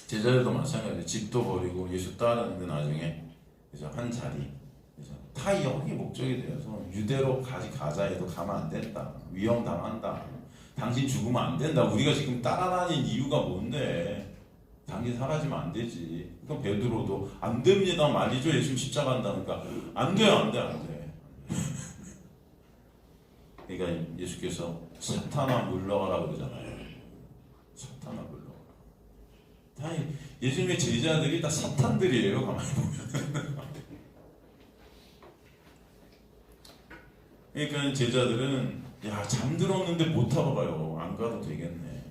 제자들도 마찬가지예요. 집도 버리고 예수 따르는데 나중에 그래서 한 자리 그래서 다 여기 목적이 되어서 유대로 가자 해도 가면 안 된다. 위험당한다. 당신 죽으면 안 된다. 우리가 지금 따라다닌 이유가 뭔데? 당신 사라지면 안 되지. 그러니까 베드로도 안 됩니다 말이죠. 예수 십자가 한다니까 안 돼요 안 돼 안 돼. 그러니까 예수께서 사탄아 물러가라 그러잖아요. 사탄아 물러가라. 다 예수님의 제자들이 다 사탄들이에요. 가만히 보면. 그러니까 제자들은 야 잠들었는데 못 타러 가요. 안 가도 되겠네.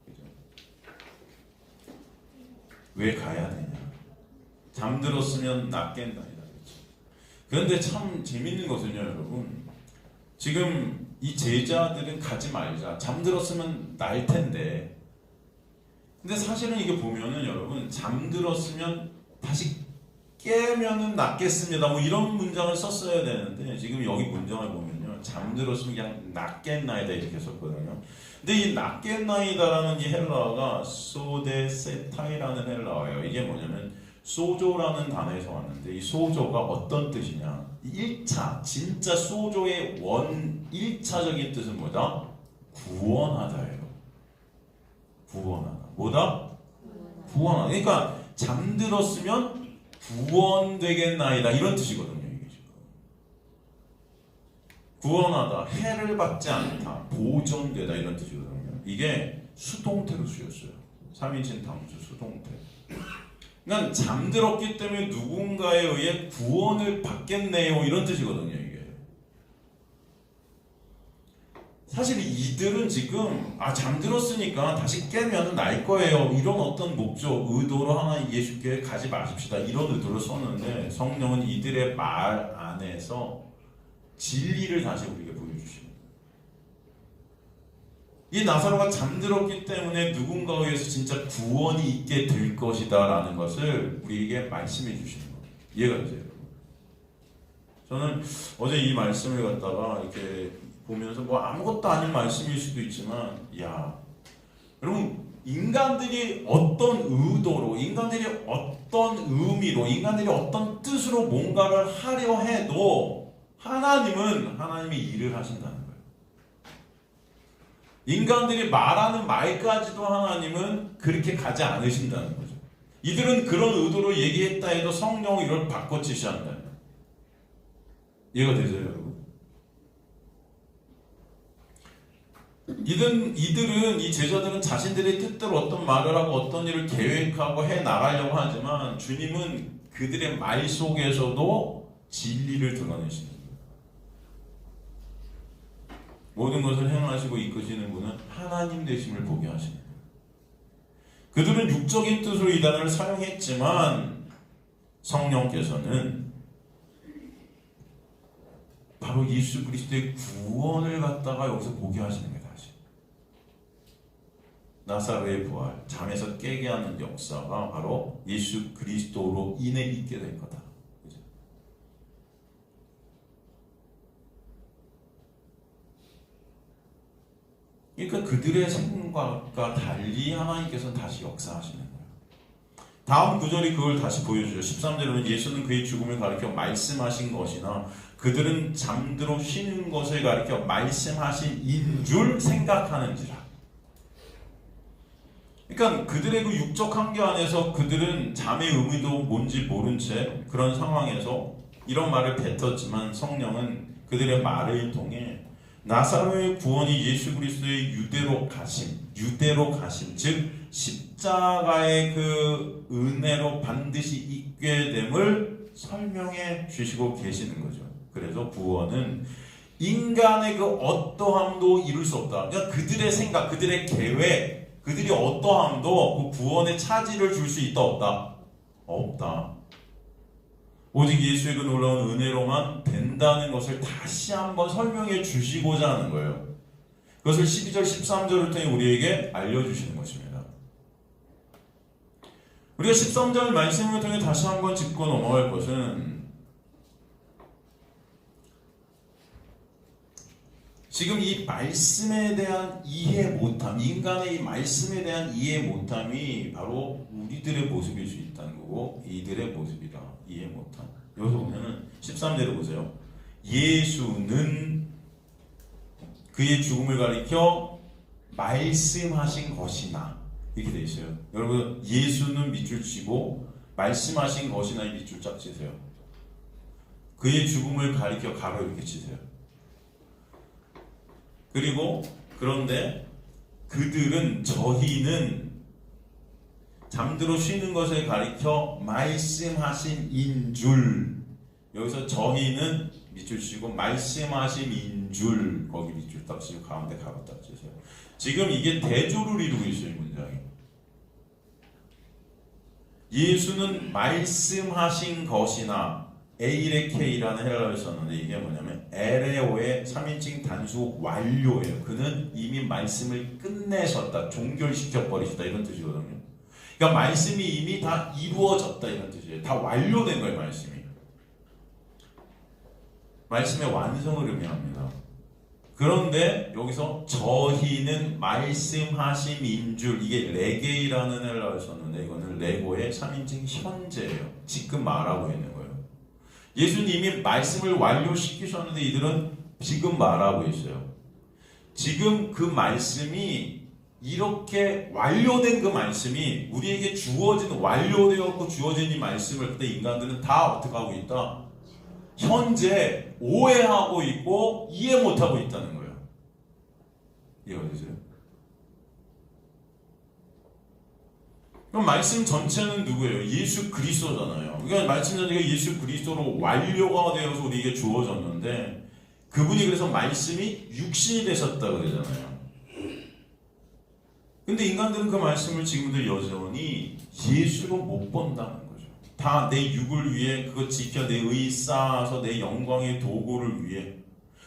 그죠? 왜 가야 되냐? 잠들었으면 낫겠나이다. 그렇죠? 그런데 참 재밌는 것은요, 여러분. 지금 이 제자들은 가지 말자. 잠들었으면 날 텐데. 근데 사실은 이게 보면은 여러분 잠들었으면 다시 깨면은 낫겠습니다. 뭐 이런 문장을 썼어야 되는데 지금 여기 문장을 보면요 잠들었으면 그냥 낫겠나이다 이렇게 썼거든요. 근데 이 낫겠나이다라는 이 헬라어가 소데세타이라는 헬라어예요. 이게 뭐냐면 소조라는 단어에서 왔는데 이 소조가 어떤 뜻이냐? 1차 진짜 소조의 1차적인 뜻은 뭐다? 구원하다예요. 구원하다. 뭐다? 구원하다. 그러니까 잠들었으면 구원되겠나이다 이런 뜻이거든요. 이게 지금 구원하다, 해를 받지 않다, 보존되다 이런 뜻이거든요. 이게 수동태로 쓰였어요. 3인칭 단수 수동태. 그러니까 잠들었기 때문에 누군가에 의해 구원을 받겠네요 이런 뜻이거든요. 이게 사실 이들은 지금 잠들었으니까 다시 깨면 날 거예요 이런 어떤 목적, 의도로 하나님 예수께 가지 마십시다 이런 의도로 썼는데 성령은 이들의 말 안에서 진리를 다시 우리에게 보여주십니다. 이 나사로가 잠들었기 때문에 누군가에 의해서 진짜 구원이 있게 될 것이다 라는 것을 우리에게 말씀해 주시는 거예요. 이해가 되세요? 저는 어제 이 말씀을 갖다가 이렇게 보면서 뭐 아무것도 아닌 말씀일 수도 있지만 여러분 인간들이 어떤 의도로 인간들이 어떤 의미로 인간들이 어떤 뜻으로 뭔가를 하려 해도 하나님은 하나님의 일을 하신다는 거예요. 인간들이 말하는 말까지도 하나님은 그렇게 가지 않으신다는 거죠. 이들은 그런 의도로 얘기했다 해도 성령이 이걸 바꿔치셔야 한다는 거예요. 이해가 되세요 여러분? 이들은 이 제자들은 자신들의 뜻대로 어떤 말을 하고 어떤 일을 계획하고 해 나가려고 하지만 주님은 그들의 말 속에서도 진리를 드러내시는 거예요. 모든 것을 행하시고 이끄시는 분은 하나님 되심을 보게 하시는 거예요. 그들은 육적인 뜻으로 이 단어를 사용했지만 성령께서는 바로 예수 그리스도의 구원을 갖다가 여기서 보게 하시는 거예요. 나사로의 부활, 잠에서 깨게 하는 역사가 바로 예수 그리스도로 인해 있게 될 거다. 그죠? 그러니까 그들의 생각과 달리 하나님께서는 다시 역사하시는 거예요. 다음 구절이 그걸 다시 보여주죠. 13절에는 예수는 그의 죽음을 가리켜 말씀하신 것이나 그들은 잠들어 쉬는 것을 가리켜 말씀하신 인 줄 생각하는지라. 그러니까 그들의 그 육적 한계 안에서 그들은 잠의 의미도 뭔지 모른 채 그런 상황에서 이런 말을 뱉었지만 성령은 그들의 말을 통해 나사로의 구원이 예수 그리스도의 유대로 가심, 즉 십자가의 그 은혜로 반드시 있게 됨을 설명해 주시고 계시는 거죠. 그래서 구원은 인간의 그 어떠함도 이룰 수 없다. 그러니까 그들의 생각, 그들의 계획, 그들이 어떠함도 그 구원의 차지를 줄 수 있다 없다? 없다. 오직 예수의 그 놀라운 은혜로만 된다는 것을 다시 한번 설명해 주시고자 하는 거예요. 그것을 12절, 13절을 통해 우리에게 알려주시는 것입니다. 우리가 13절 말씀을 통해 다시 한번 짚고 넘어갈 것은 지금 이 말씀에 대한 이해 못함, 인간의 이 말씀에 대한 이해 못함이 바로 우리들의 모습일 수 있다는 거고 이들의 모습이다. 이해 못함. 여기서 보면은 13절을 보세요. 예수는 그의 죽음을 가리켜 말씀하신 것이나 이렇게 돼 있어요. 여러분 예수는 밑줄 치고 말씀하신 것이나 이 밑줄 짝 치세요. 그의 죽음을 가리켜 가로 이렇게 치세요. 그리고 그런데 그들은 저희는 잠들어 쉬는 것을 가리켜 말씀하신 인줄 여기서 저희는 밑줄 치고 말씀하신 인줄 거기 밑줄 딱 치고 가운데 가로 딱 치세요. 지금 이게 대조를 이루고 있어요. 이 문장이. 예수는 말씀하신 것이나 에이레케이라는 헬라어를 썼는데 이게 뭐냐면 에레오의 3인칭 단수 완료예요. 그는 이미 말씀을 끝내셨다. 종결시켜버리셨다. 이런 뜻이거든요. 그러니까 말씀이 이미 다 이루어졌다. 이런 뜻이에요. 다 완료된 거예요. 말씀이. 말씀의 완성을 의미합니다. 그런데 여기서 저희는 말씀하신 인줄 이게 레게이라는 헬라어를 썼는데 이거는 레고의 3인칭 현재예요. 지금 말하고 있는 거예요. 예수님이 말씀을 완료시키셨는데 이들은 지금 말하고 있어요. 지금 그 말씀이 이렇게 완료된 그 말씀이 우리에게 주어진 완료되었고 주어진 이 말씀을 그때 인간들은 다 어떻게 하고 있다? 현재 오해하고 있고 이해 못하고 있다는 거예요. 이해가 되세요? 그럼 말씀 전체는 누구예요? 예수 그리스도잖아요. 그러니까 말씀 전체가 예수 그리스도로 완료가 되어서 우리에게 주어졌는데 그분이 그래서 말씀이 육신이 되셨다 그러잖아요. 근데 인간들은 그 말씀을 지금도 여전히 예수로 못 본다는 거죠. 다 내 육을 위해 그것 지켜 내 의 쌓아서 내 영광의 도구를 위해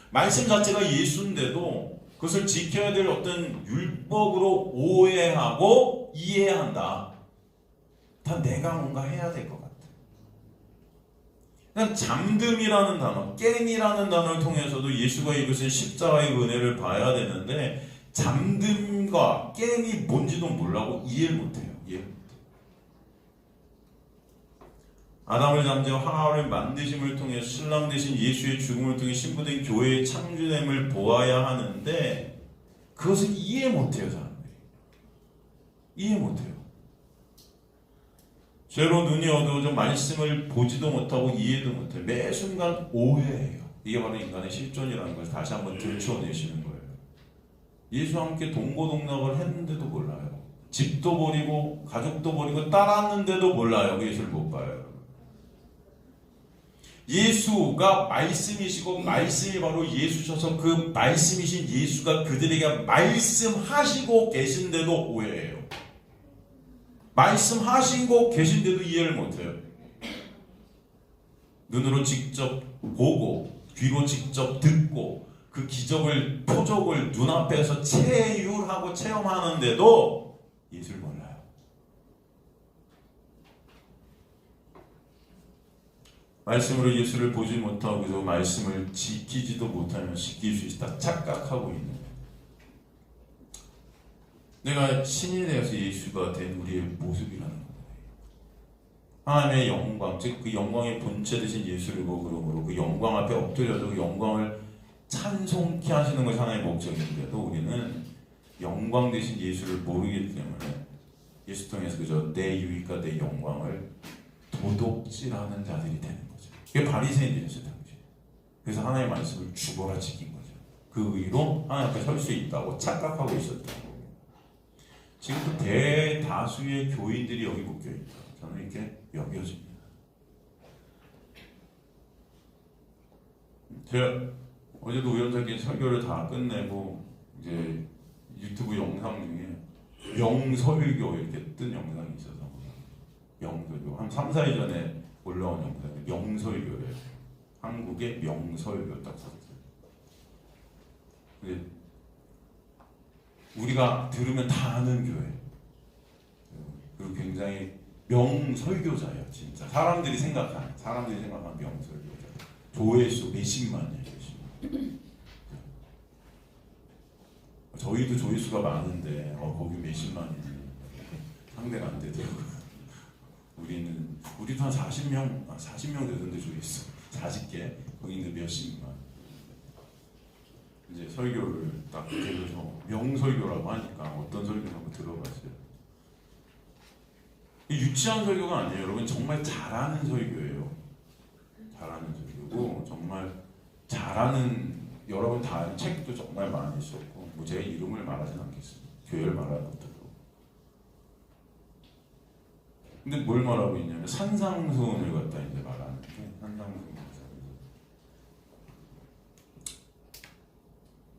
말씀 자체가 예수인데도 그것을 지켜야 될 어떤 율법으로 오해하고 이해한다. 다 내가 뭔가 해야 될 것 같아. 그냥 잠듦이라는 단어, 깸이라는 단어를 통해서도 예수가 이것을 십자가의 은혜를 봐야 되는데 잠듦과 깸이 뭔지도 몰라고 이해를 못해요. 아담을 잠재워 하와를 만드심을 통해 신랑 되신 예수의 죽음을 통해 신부된 교회의 창조됨을 보아야 하는데 그것을 이해 못해요. 사람들이 이해 못해요. 죄로 눈이 어두워져 말씀을 보지도 못하고 이해도 못해요. 매 순간 오해해요. 이게 바로 인간의 실존이라는 것을 다시 한번 들춰내시는 거예요. 예수와 함께 동고동락을 했는데도 몰라요. 집도 버리고 가족도 버리고 따랐는데도 몰라요. 그 예수를 못 봐요. 예수가 말씀이시고 말씀이 바로 예수셔서 그 말씀이신 예수가 그들에게 말씀하시고 계신데도 오해해요. 말씀하시고 계신데도 이해를 못해요. 눈으로 직접 보고 귀로 직접 듣고 그 기적을 표적을 눈앞에서 체휼하고 체험하는데도 예수를 몰라요. 말씀으로 예수를 보지 못하고 그 말씀을 지키지도 못하면 지킬 수 있다 착각하고 있는 거예요. 내가 신이 되어서 예수가 된 우리의 모습이라는 거예요. 하나님의 영광, 즉 그 영광의 본체 되신 예수를 보고 그러므로 그 영광 앞에 엎드려서 그 영광을 찬송케 하시는 것이 하나님의 목적인데도 우리는 영광 되신 예수를 모르기 때문에 예수 통해서 그저 내 유익과 내 영광을 도둑질하는 자들이 되는 거죠. 그게 바리새인들이었어요 당시. 그래서 하나님의 말씀을 죽어라 지킨 거죠. 그 의로 하나님 앞에 설 수 있다고 착각하고 있었던 거예요. 지금도 대다수의 교인들이 여기 묶여 있다. 저는 이렇게 여겨집니다. 제가 어제도 우연찮게 설교를 다 끝내고 이제 유튜브 영상 중에 명설교 이렇게 뜬 영상이 있어서 명설교 한 3, 4일 전에 올라온 영상이 명설교래요. 한국의 명설교 딱 썼어요. 근데 우리가 들으면 다 아는 교회. 그리고 굉장히 명설교자예요, 진짜. 사람들이 생각하는 명설교자. 조회수 몇십만이에요, 몇십만. 저희도 조회수가 많은데, 거기 몇십만이니. 상대가 안 되더라고요. 우리도 한 40명 되던데 조회수. 40개. 거기는 몇십만. 이제 설교를 딱 들어서 명설교라고 하니까 어떤 설교를 한번 들어봤어요. 유치한 설교가 아니에요. 여러분 정말 잘하는 설교예요. 잘하는 설교고 정말 잘하는 여러분 다 아는 책도 정말 많이 있었고 뭐 제가 이름을 말하진 않겠습니다. 교회를 말하는 것도. 근데 뭘 말하고 있냐면 산상수훈을 갖다 이제 말하는데 산상수훈.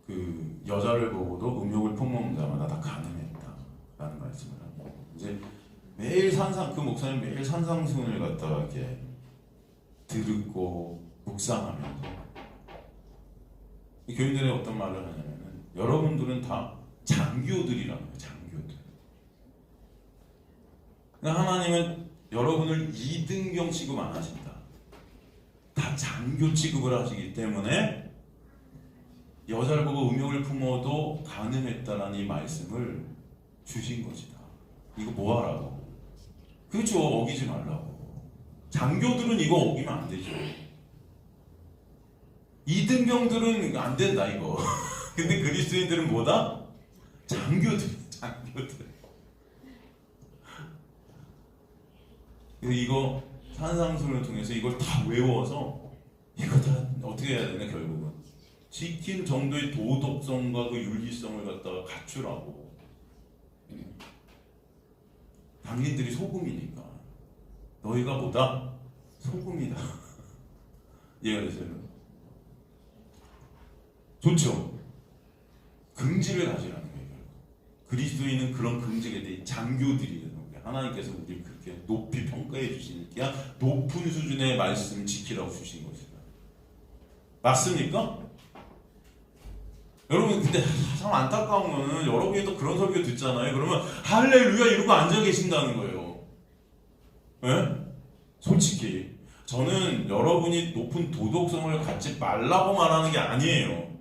그 여자를 보고도 음욕을 품는 자마다 다 가늠했다라는 말씀을 합니다. 이제 매일 그 목사님 매일 산상수훈을 갖다가 이렇게 듣고 묵상하면서 이 교인들이 어떤 말을 하냐면은 여러분들은 다 장교들이라는 거예요. 장교들. 그러니까 하나님은 여러분을 2등병 취급 안 하신다. 다 장교 취급을 하시기 때문에 여자를 보고 음욕을 품어도 가늠했다라는 이 말씀을 주신 것이다. 이거 뭐하라고? 그렇죠. 어기지 말라고. 장교들은 이거 어기면 안 되죠. 2등병들은 안 된다 이거. 근데 그리스도인들은 뭐다? 장교들. 그래서 이거 산상수훈을 통해서 이걸 다 외워서 이거 다 어떻게 해야 되나 결국은 지킬 정도의 도덕성과 그 윤리성을 갖다가 갖추라고. 당신들이 소금이니까 너희가 보다 소금이다. 이해가 되세요? 좋죠? 긍지를 가지라는 거예요. 그리스도인은 그런 긍지에 대해 장교들이라는 거예요. 하나님께서 우리를 그렇게 높이 평가해 주시니까 높은 수준의 말씀을 지키라고 주신 것이다. 맞습니까? 여러분 근데 참 안타까운 거는 여러분이 또 그런 설교 듣잖아요. 그러면 할렐루야 이러고 앉아 계신다는 거예요. 네? 솔직히 저는 여러분이 높은 도덕성을 갖지 말라고 말하는 게 아니에요.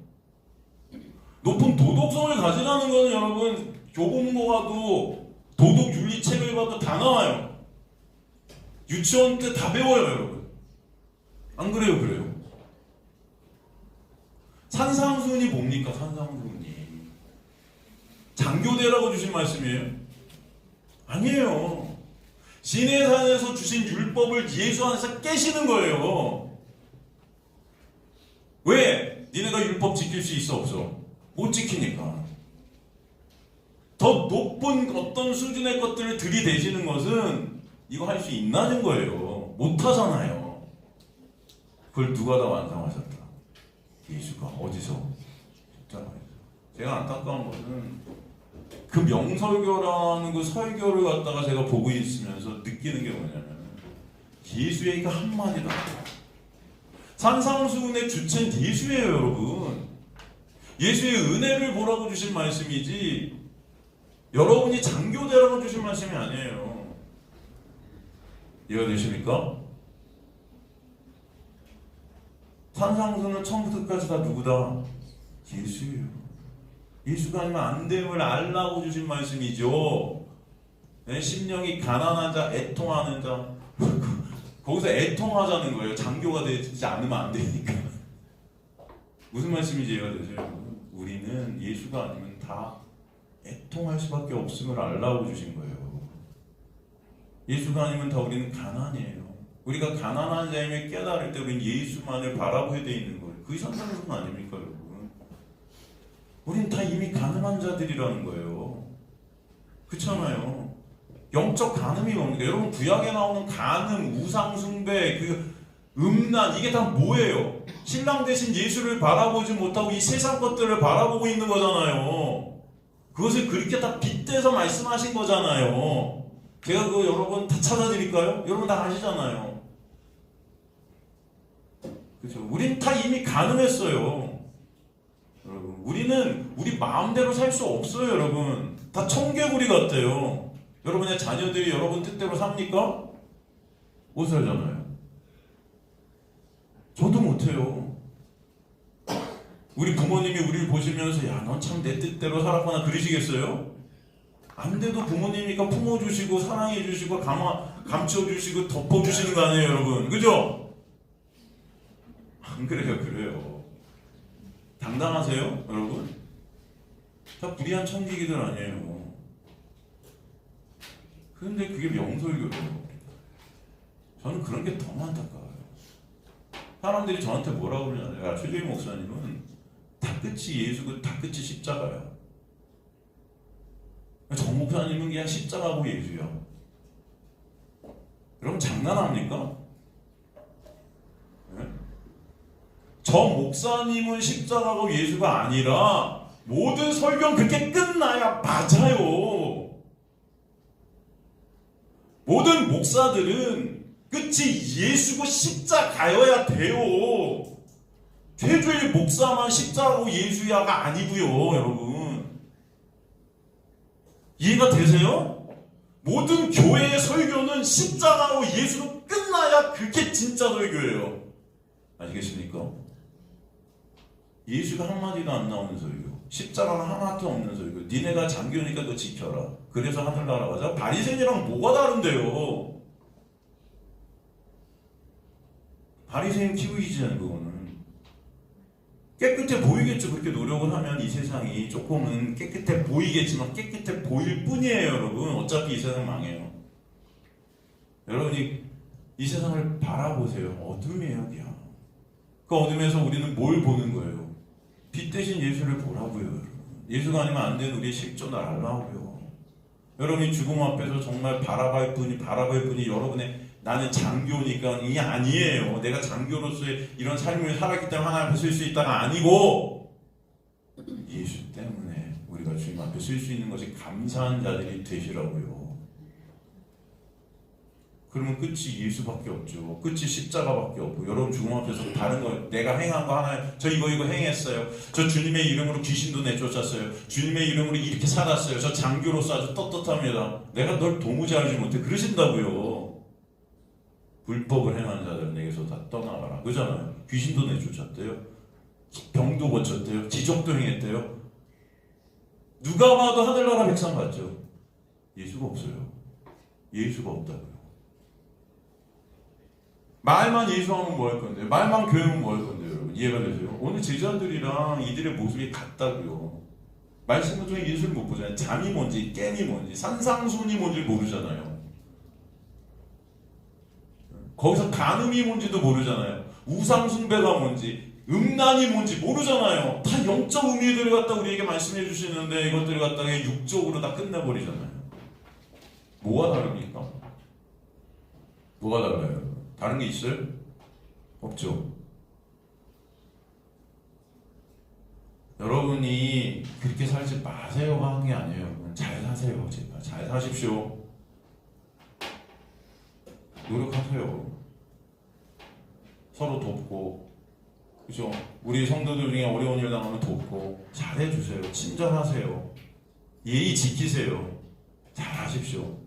높은 도덕성을 가지라는 거는 여러분 교보문고 가도 도덕윤리책을 봐도 다 나와요. 유치원 때 다 배워요 여러분. 안 그래요? 그래요. 산상수훈이 뭡니까? 산상수훈이 장교대라고 주신 말씀이에요? 아니에요. 시내산에서 주신 율법을 예수 안에서 깨시는 거예요. 왜? 니네가 율법 지킬 수 있어 없어? 못 지키니까. 더 높은 어떤 수준의 것들을 들이대시는 것은 이거 할 수 있나는 거예요. 못하잖아요. 그걸 누가 다 완성하셨다? 예수가. 어디서? 십자가에서. 제가 안타까운 것은 그 명설교라는 그 설교를 갖다가 제가 보고 있으면서 느끼는 게 뭐냐면 예수 얘기가 한마디도 안 돼요. 산상수훈의 주체는 예수예요 여러분. 예수의 은혜를 보라고 주신 말씀이지 여러분이 장교되라고 주신 말씀이 아니에요. 이해가 되십니까? 산상수훈은 처음부터 끝까지 다 누구다? 예수예요. 예수가 아니면 안 됨을 알라고 주신 말씀이죠. 네? 심령이 가난한 자, 애통하는 자. 거기서 애통하자는 거예요. 장교가 되지 않으면 안 되니까. 무슨 말씀인지 이해가 되세요? 우리는 예수가 아니면 다 애통할 수밖에 없음을 알라고 주신 거예요. 예수가 아니면 다 우리는 가난이에요. 우리가 가난한 자임을 깨달을 때 우리는 예수만을 바라보게 돼 있는 거예요. 그 이상 다른 건 아닙니까, 여러분? 우린 다 이미 가난한 자들이라는 거예요. 그렇잖아요. 영적 간음이 뭡니까? 여러분, 구약에 나오는 간음, 우상숭배, 그 음란, 이게 다 뭐예요? 신랑 대신 예수를 바라보지 못하고 이 세상 것들을 바라보고 있는 거잖아요. 그것을 그렇게 다 빗대서 말씀하신 거잖아요. 제가 그거 여러분 다 찾아드릴까요? 여러분 다 아시잖아요. 그렇죠? 우린 다 이미 가늠했어요. 여러분, 우리는 우리 마음대로 살 수 없어요, 여러분. 다 청개구리 같아요. 여러분의 자녀들이 여러분 뜻대로 삽니까? 못 살잖아요. 저도 못해요. 우리 부모님이 우리를 보시면서 야, 넌 참 내 뜻대로 살았구나 그러시겠어요? 안 돼도 부모님이니까 품어주시고 사랑해주시고 감춰주시고 덮어주시는 거 아니에요, 여러분? 그죠? 안 그래요, 그래요. 당당하세요, 여러분? 다 불의한 천기기들 아니에요. 그런데 그게 명설교예요. 저는 그런 게 더 안타까워요. 사람들이 저한테 뭐라고 그러냐면, 야, 최재희 목사님은 다 끝이 예수고 다 끝이 십자가야. 정 목사님은 그냥 십자가고 예수야. 여러분 장난합니까? 네? 저 목사님은 십자가고 예수가 아니라 모든 설교는 그렇게 끝나야 맞아요. 모든 목사들은 끝이 예수고 십자가여야 돼요. 최주일 목사만 십자가고 예수야가 아니고요, 여러분. 이해가 되세요? 모든 교회의 설교는 십자가로 예수로 끝나야 그게 진짜 설교예요. 아시겠습니까? 예수가 한마디도 안 나오는 설교, 십자가가 하나도 없는 설교, 니네가 장교니까 너 지켜라, 그래서 하늘나라 가자. 바리새인이랑 뭐가 다른데요? 바리새인 키우기잖아요. 그거는 깨끗해 보이겠죠. 그렇게 노력을 하면 이 세상이 조금은 깨끗해 보이겠지만 깨끗해 보일 뿐이에요, 여러분. 어차피 이 세상 망해요. 여러분이 이 세상을 바라보세요. 어둠이에요, 그냥. 그 어둠에서 우리는 뭘 보는 거예요? 빛 대신 예수를 보라고요, 여러분. 예수가 아니면 안 되는 우리의 실존을 알라고요. 여러분이 죽음 앞에서 정말 바라볼 분이 여러분의 나는 장교니까 이 아니에요. 내가 장교로서의 이런 삶을 살았기 때문에 하나님 앞에 설 수 있다가 아니고 예수 때문에 우리가 주님 앞에 설 수 있는 것이 감사한 자들이 되시라고요. 그러면 끝이 예수밖에 없죠. 끝이 십자가밖에 없고 여러분 죽음 앞에서 다른 거 내가 행한 거 하나 저 이거 행했어요. 저 주님의 이름으로 귀신도 내쫓았어요. 주님의 이름으로 이렇게 살았어요. 저 장교로서 아주 떳떳합니다. 내가 널 도무지 알지 못해 그러신다고요. 불법을 행한 자들은 내게서 다 떠나가라. 그러잖아요. 귀신도 내쫓았대요. 병도 고쳤대요. 기적도 행했대요. 누가 봐도 하늘나라 백성 같죠? 예수가 없어요. 예수가 없다고요. 말만 예수하면 뭐 할 건데요? 말만 교회하면 뭐 할 건데요? 여러분 이해가 되세요? 오늘 제자들이랑 이들의 모습이 같다고요. 말씀을 통해 예수를 못 보잖아요. 잠이 뭔지 깸이 뭔지 산상순이 뭔지 모르잖아요. 거기서 간음이 뭔지도 모르잖아요. 우상숭배가 뭔지 음란이 뭔지 모르잖아요. 다 영적 의미들을 갖다 우리에게 말씀해 주시는데 이것들을 갖다가 육적으로 다 끝내버리잖아요. 뭐가 다릅니까? 뭐가 달라요? 다른 게 있어요? 없죠. 여러분이 그렇게 살지 마세요가 한 게 아니에요. 여러분 잘 사세요. 제발 잘 사십시오. 노력하세요. 서로 돕고, 그죠? 우리 성도들 중에 어려운 일 당하면 돕고, 잘해주세요. 친절하세요. 예의 지키세요. 잘하십시오.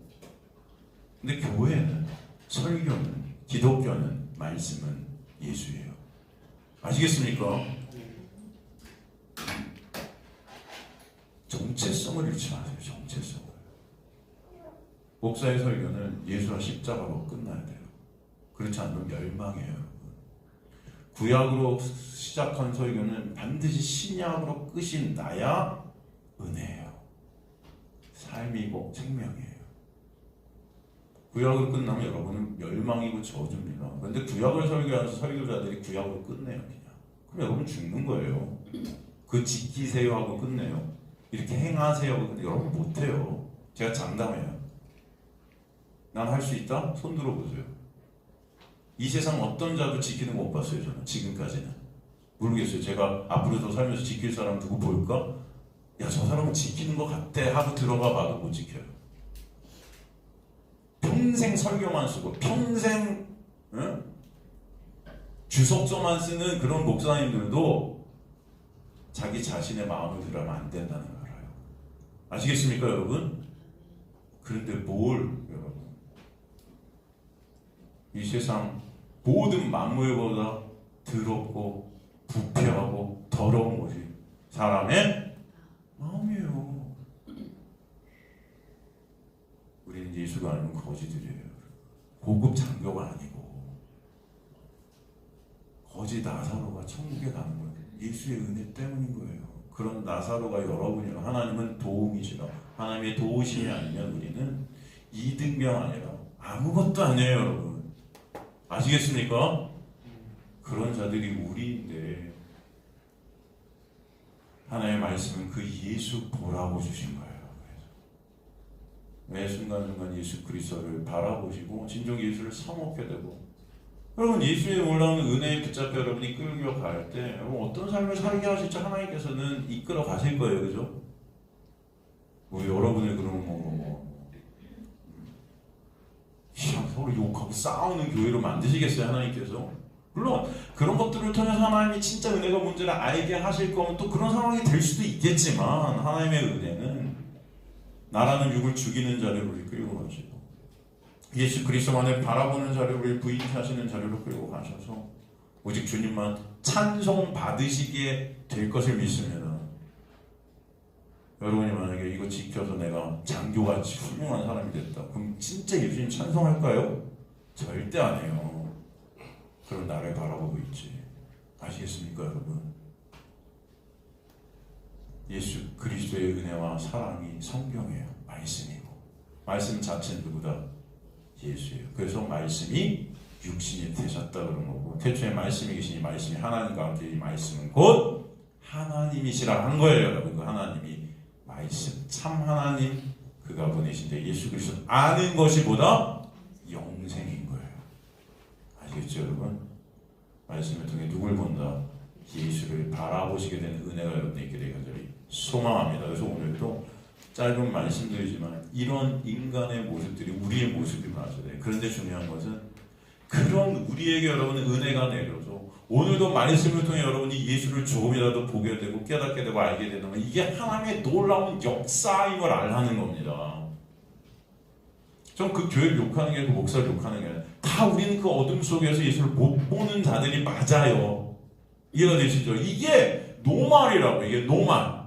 근데 교회는, 설교는, 기독교는, 말씀은 예수예요. 아시겠습니까? 정체성을 잃지 마세요. 정체성을. 목사의 설교는 예수와 십자가로 끝나야 돼요. 그렇지 않으면 멸망해요. 구약으로 시작한 설교는 반드시 신약으로 끝이 나야 은혜예요. 삶이고 생명이에요. 구약으로 끝나면 여러분은 멸망이고 저주입니다. 그런데 구약을 설교하면서 설교자들이 구약으로 끝내요. 그냥. 그럼 여러분 죽는 거예요. 그 지키세요 하고 끝내요. 이렇게 행하세요 하고 끝내요. 여러분 못해요. 제가 장담해요. 난 할 수 있다? 손 들어보세요. 이 세상 어떤 자도 지키는 거 못 봤어요. 저는 지금까지는. 모르겠어요. 제가 앞으로 더 살면서 지킬 사람 누구 볼까? 야, 저 사람은 지키는 것 같아 하고 들어가 봐도 못 지켜요. 평생 설교만 쓰고 평생 주석서만 쓰는 그런 목사님들도 자기 자신의 마음을 들으면 안 된다는 걸 알아요. 아시겠습니까, 여러분? 그런데 뭘, 여러분? 이 세상 모든 만물보다 더럽고 부패하고 더러운 것이 사람의 마음이에요. 우리는 예수가 아니면 거지들이에요. 고급 장교가 아니고 거지 나사로가 천국에 가는 거예요. 예수의 은혜 때문인 거예요. 그런 나사로가 여러분이라 하나님은 도움이시라. 하나님의 도우심이 아니면 우리는 이등병 아니라 아무것도 아니에요, 여러분. 아시겠습니까? 그런 자들이 우리인데 하나님의 말씀은 그 예수 보라고 주신 거예요. 매 순간순간 예수 그리스도를 바라보시고 진정 예수를 사먹게 되고, 여러분 예수의 놀라운 은혜에 붙잡혀 여러분이 끌려갈 때 여러분 어떤 삶을 살게 하실지 하나님께서는 이끌어 가실 거예요. 그죠? 뭐 여러분의 그런 서로 욕하고 싸우는 교회로 만드시겠어요, 하나님께서? 물론 그런 것들을 통해서 하나님이 진짜 은혜가 뭔지를 알게 하실 거면 또 그런 상황이 될 수도 있겠지만, 하나님의 은혜는 나라는 육을 죽이는 자리로 우리 끌고 가시고 예수 그리스도만을 바라보는 자리로 우리 부인하시는 자리로 끌고 가셔서 오직 주님만 찬송 받으시게 될 것을 믿습니다. 여러분이 만약에 이거 지켜서 내가 장교같이 훌륭한 사람이 됐다, 그럼 진짜 예수님 찬송할까요? 절대 안 해요. 그럼 나를 바라보고 있지. 아시겠습니까, 여러분? 예수 그리스도의 은혜와 사랑이 성경이에요. 말씀이고 말씀 자체는 누구다? 예수예요. 그래서 말씀이 육신이 되셨다 그런 거고, 태초에 말씀이 계시니 말씀이 하나님과 함께 이 말씀은 곧 하나님이시라 한 거예요. 여러분 그 하나님이 말씀 참 하나님 그가 보내신데 예수 그리스도 아는 것이 보다 영생인 거예요. 아시겠죠, 여러분? 말씀을 통해 누굴 본다? 예수를 바라보시게 되는 은혜가 여러분에 있게 되기를 소망합니다. 그래서 오늘도 짧은 말씀드리지만 이런 인간의 모습들이 우리의 모습이 맞아야 돼요. 그런데 중요한 것은 그런 우리에게 여러분 은혜가 내려서 오늘도 말씀을 통해 여러분이 예수를 조금이라도 보게 되고 깨닫게 되고 알게 되면 이게 하나님의 놀라운 역사임을 알라는 겁니다. 전 그 교회를 욕하는 게 아니고 목사를 욕하는 게 아니라 다 우리는 그 어둠 속에서 예수를 못 보는 자들이 맞아요. 이해가 되시죠? 이게 노말이라고, 이게 노말.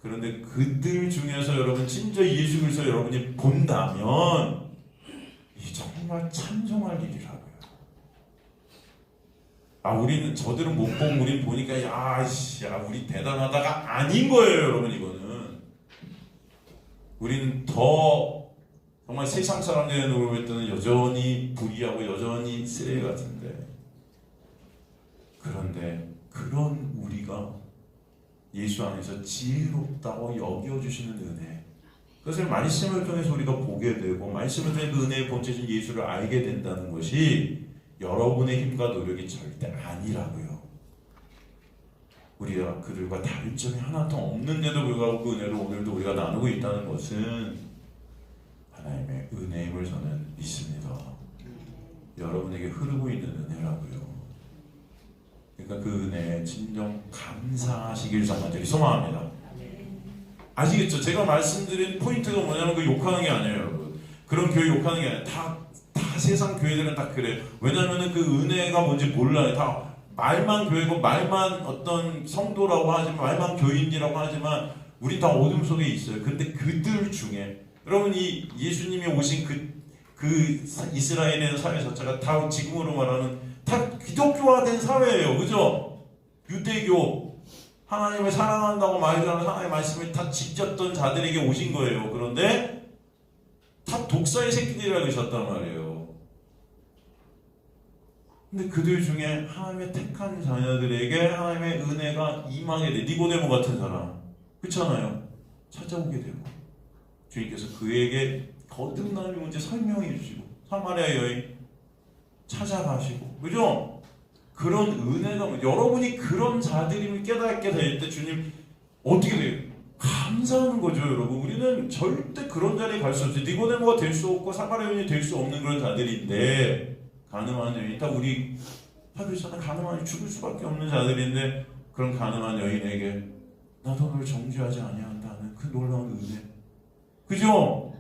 그런데 그들 중에서 여러분 진짜 예수 그리스도 여러분이 본다면 이 정말 찬송할 일이라고요. 우리는 저들은 못 보고 우리는 보니까 야 우리 대단하다가 아닌 거예요, 여러분. 이거는 우리는 더 정말 세상 사람들의 노력을 때는 여전히 불의하고 여전히 쓰레기 같은데, 그런데 그런 우리가 예수 안에서 지혜롭다고 여겨주시는 은혜, 그것을 말씀을 통해서 우리가 보게 되고 말씀을 통해 그 은혜의 본체신 예수를 알게 된다는 것이 여러분의 힘과 노력이 절대 아니라고요. 우리가 그들과 다른 점이 하나도 없는데도 불구하고 그 은혜를 오늘도 우리가 나누고 있다는 것은 하나님의 은혜임을 저는 믿습니다. 여러분에게 흐르고 있는 은혜라고요. 그러니까 그 은혜에 진정 감사하시길 간절히 소망합니다. 아시겠죠? 제가 말씀드린 포인트가 뭐냐면 그 욕하는 게 아니에요, 여러분. 그런 교회 욕하는 게 아니에요. 다 세상 교회들은 다 그래요. 왜냐하면 그 은혜가 뭔지 몰라요. 다 말만 교회고 말만 어떤 성도라고 하지만 말만 교인이라고 하지만 우리 다 어둠 속에 있어요. 근데 그들 중에 여러분 이 예수님이 오신 그 이스라엘의 사회 자체가 다 지금으로 말하는 다 기독교화된 사회예요. 그죠? 유대교 하나님을 사랑한다고 말하는 하나님의 말씀을 다 지켰던 자들에게 오신 거예요. 그런데 다 독사의 새끼들이라 계셨단 말이에요. 근데 그들 중에 하나님의 택한 자녀들에게 하나님의 은혜가 임하게 돼. 니고데모 같은 사람, 그렇잖아요. 찾아오게 되고 주님께서 그에게 거듭남의 문제 설명해 주시고 사마리아 여인 찾아가시고, 그죠? 그런 은혜가, 여러분이 그런 자들임을 깨닫게 될 때 주님 어떻게 돼요? 감사하는 거죠, 여러분. 우리는 절대 그런 자리에 갈 수 없어요. 니고데모가 될 수 없고 사마리아 여인이 될 수 없는 그런 자들인데, 가늠한 여인이 다 우리 하루에서는 가늠하니 죽을 수밖에 없는 자들인데, 그런 가늠한 여인에게 나도 너를 정죄하지 아니한다는 그 놀라운 은혜, 그죠?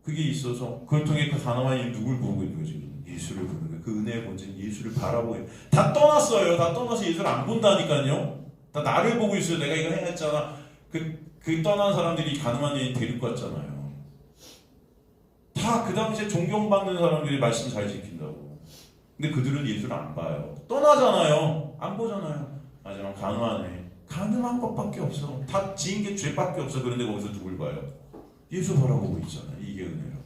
그게 있어서 그걸 통해 그 가늠한 여인이 누굴 보고 있는 거지? 예수를 보는 거예요. 그 은혜의 본질 예수를 바라보고 있는. 다 떠났어요. 다 떠나서 예수를 안 본다니까요. 다 나를 보고 있어요. 내가 이거 행했잖아. 그 떠난 사람들이 가늠한 여인 데리고 갔잖아요. 다 그 당시에 존경받는 사람들이 말씀 잘 지킨다고. 근데 그들은 예수를 안 봐요. 떠나잖아요. 안 보잖아요. 하지만 가늠한 여인, 가늠한 것밖에 없어. 다 지은 게 죄밖에 없어. 그런데 거기서 누굴 봐요? 예수 바라보고 있잖아요. 이게 은혜라고요.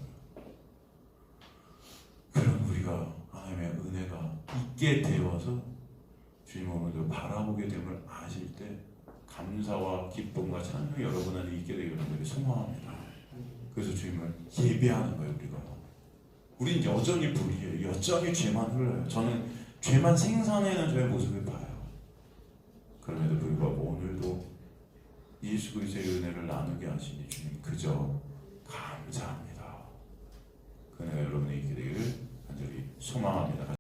그런 우리가 하나님의 은혜가 있게 되어서 주님 오늘도 바라보게 됨을 아실 때 감사와 기쁨과 찬양 여러분 안에 있게 되기를 여러분들이 소망합니다. 그래서 주님을 예배하는 거예요. 우린 여전히 불의해요. 여전히 죄만 흘러요. 저는 죄만 생산해내는 저의 모습을 봐요. 그럼에도 불구하고 오늘도 예수 그리스도의 은혜를 나누게 하시니 주님 그저 감사합니다. 그 은혜가 여러분에게 있게 되기를 간절히 소망합니다.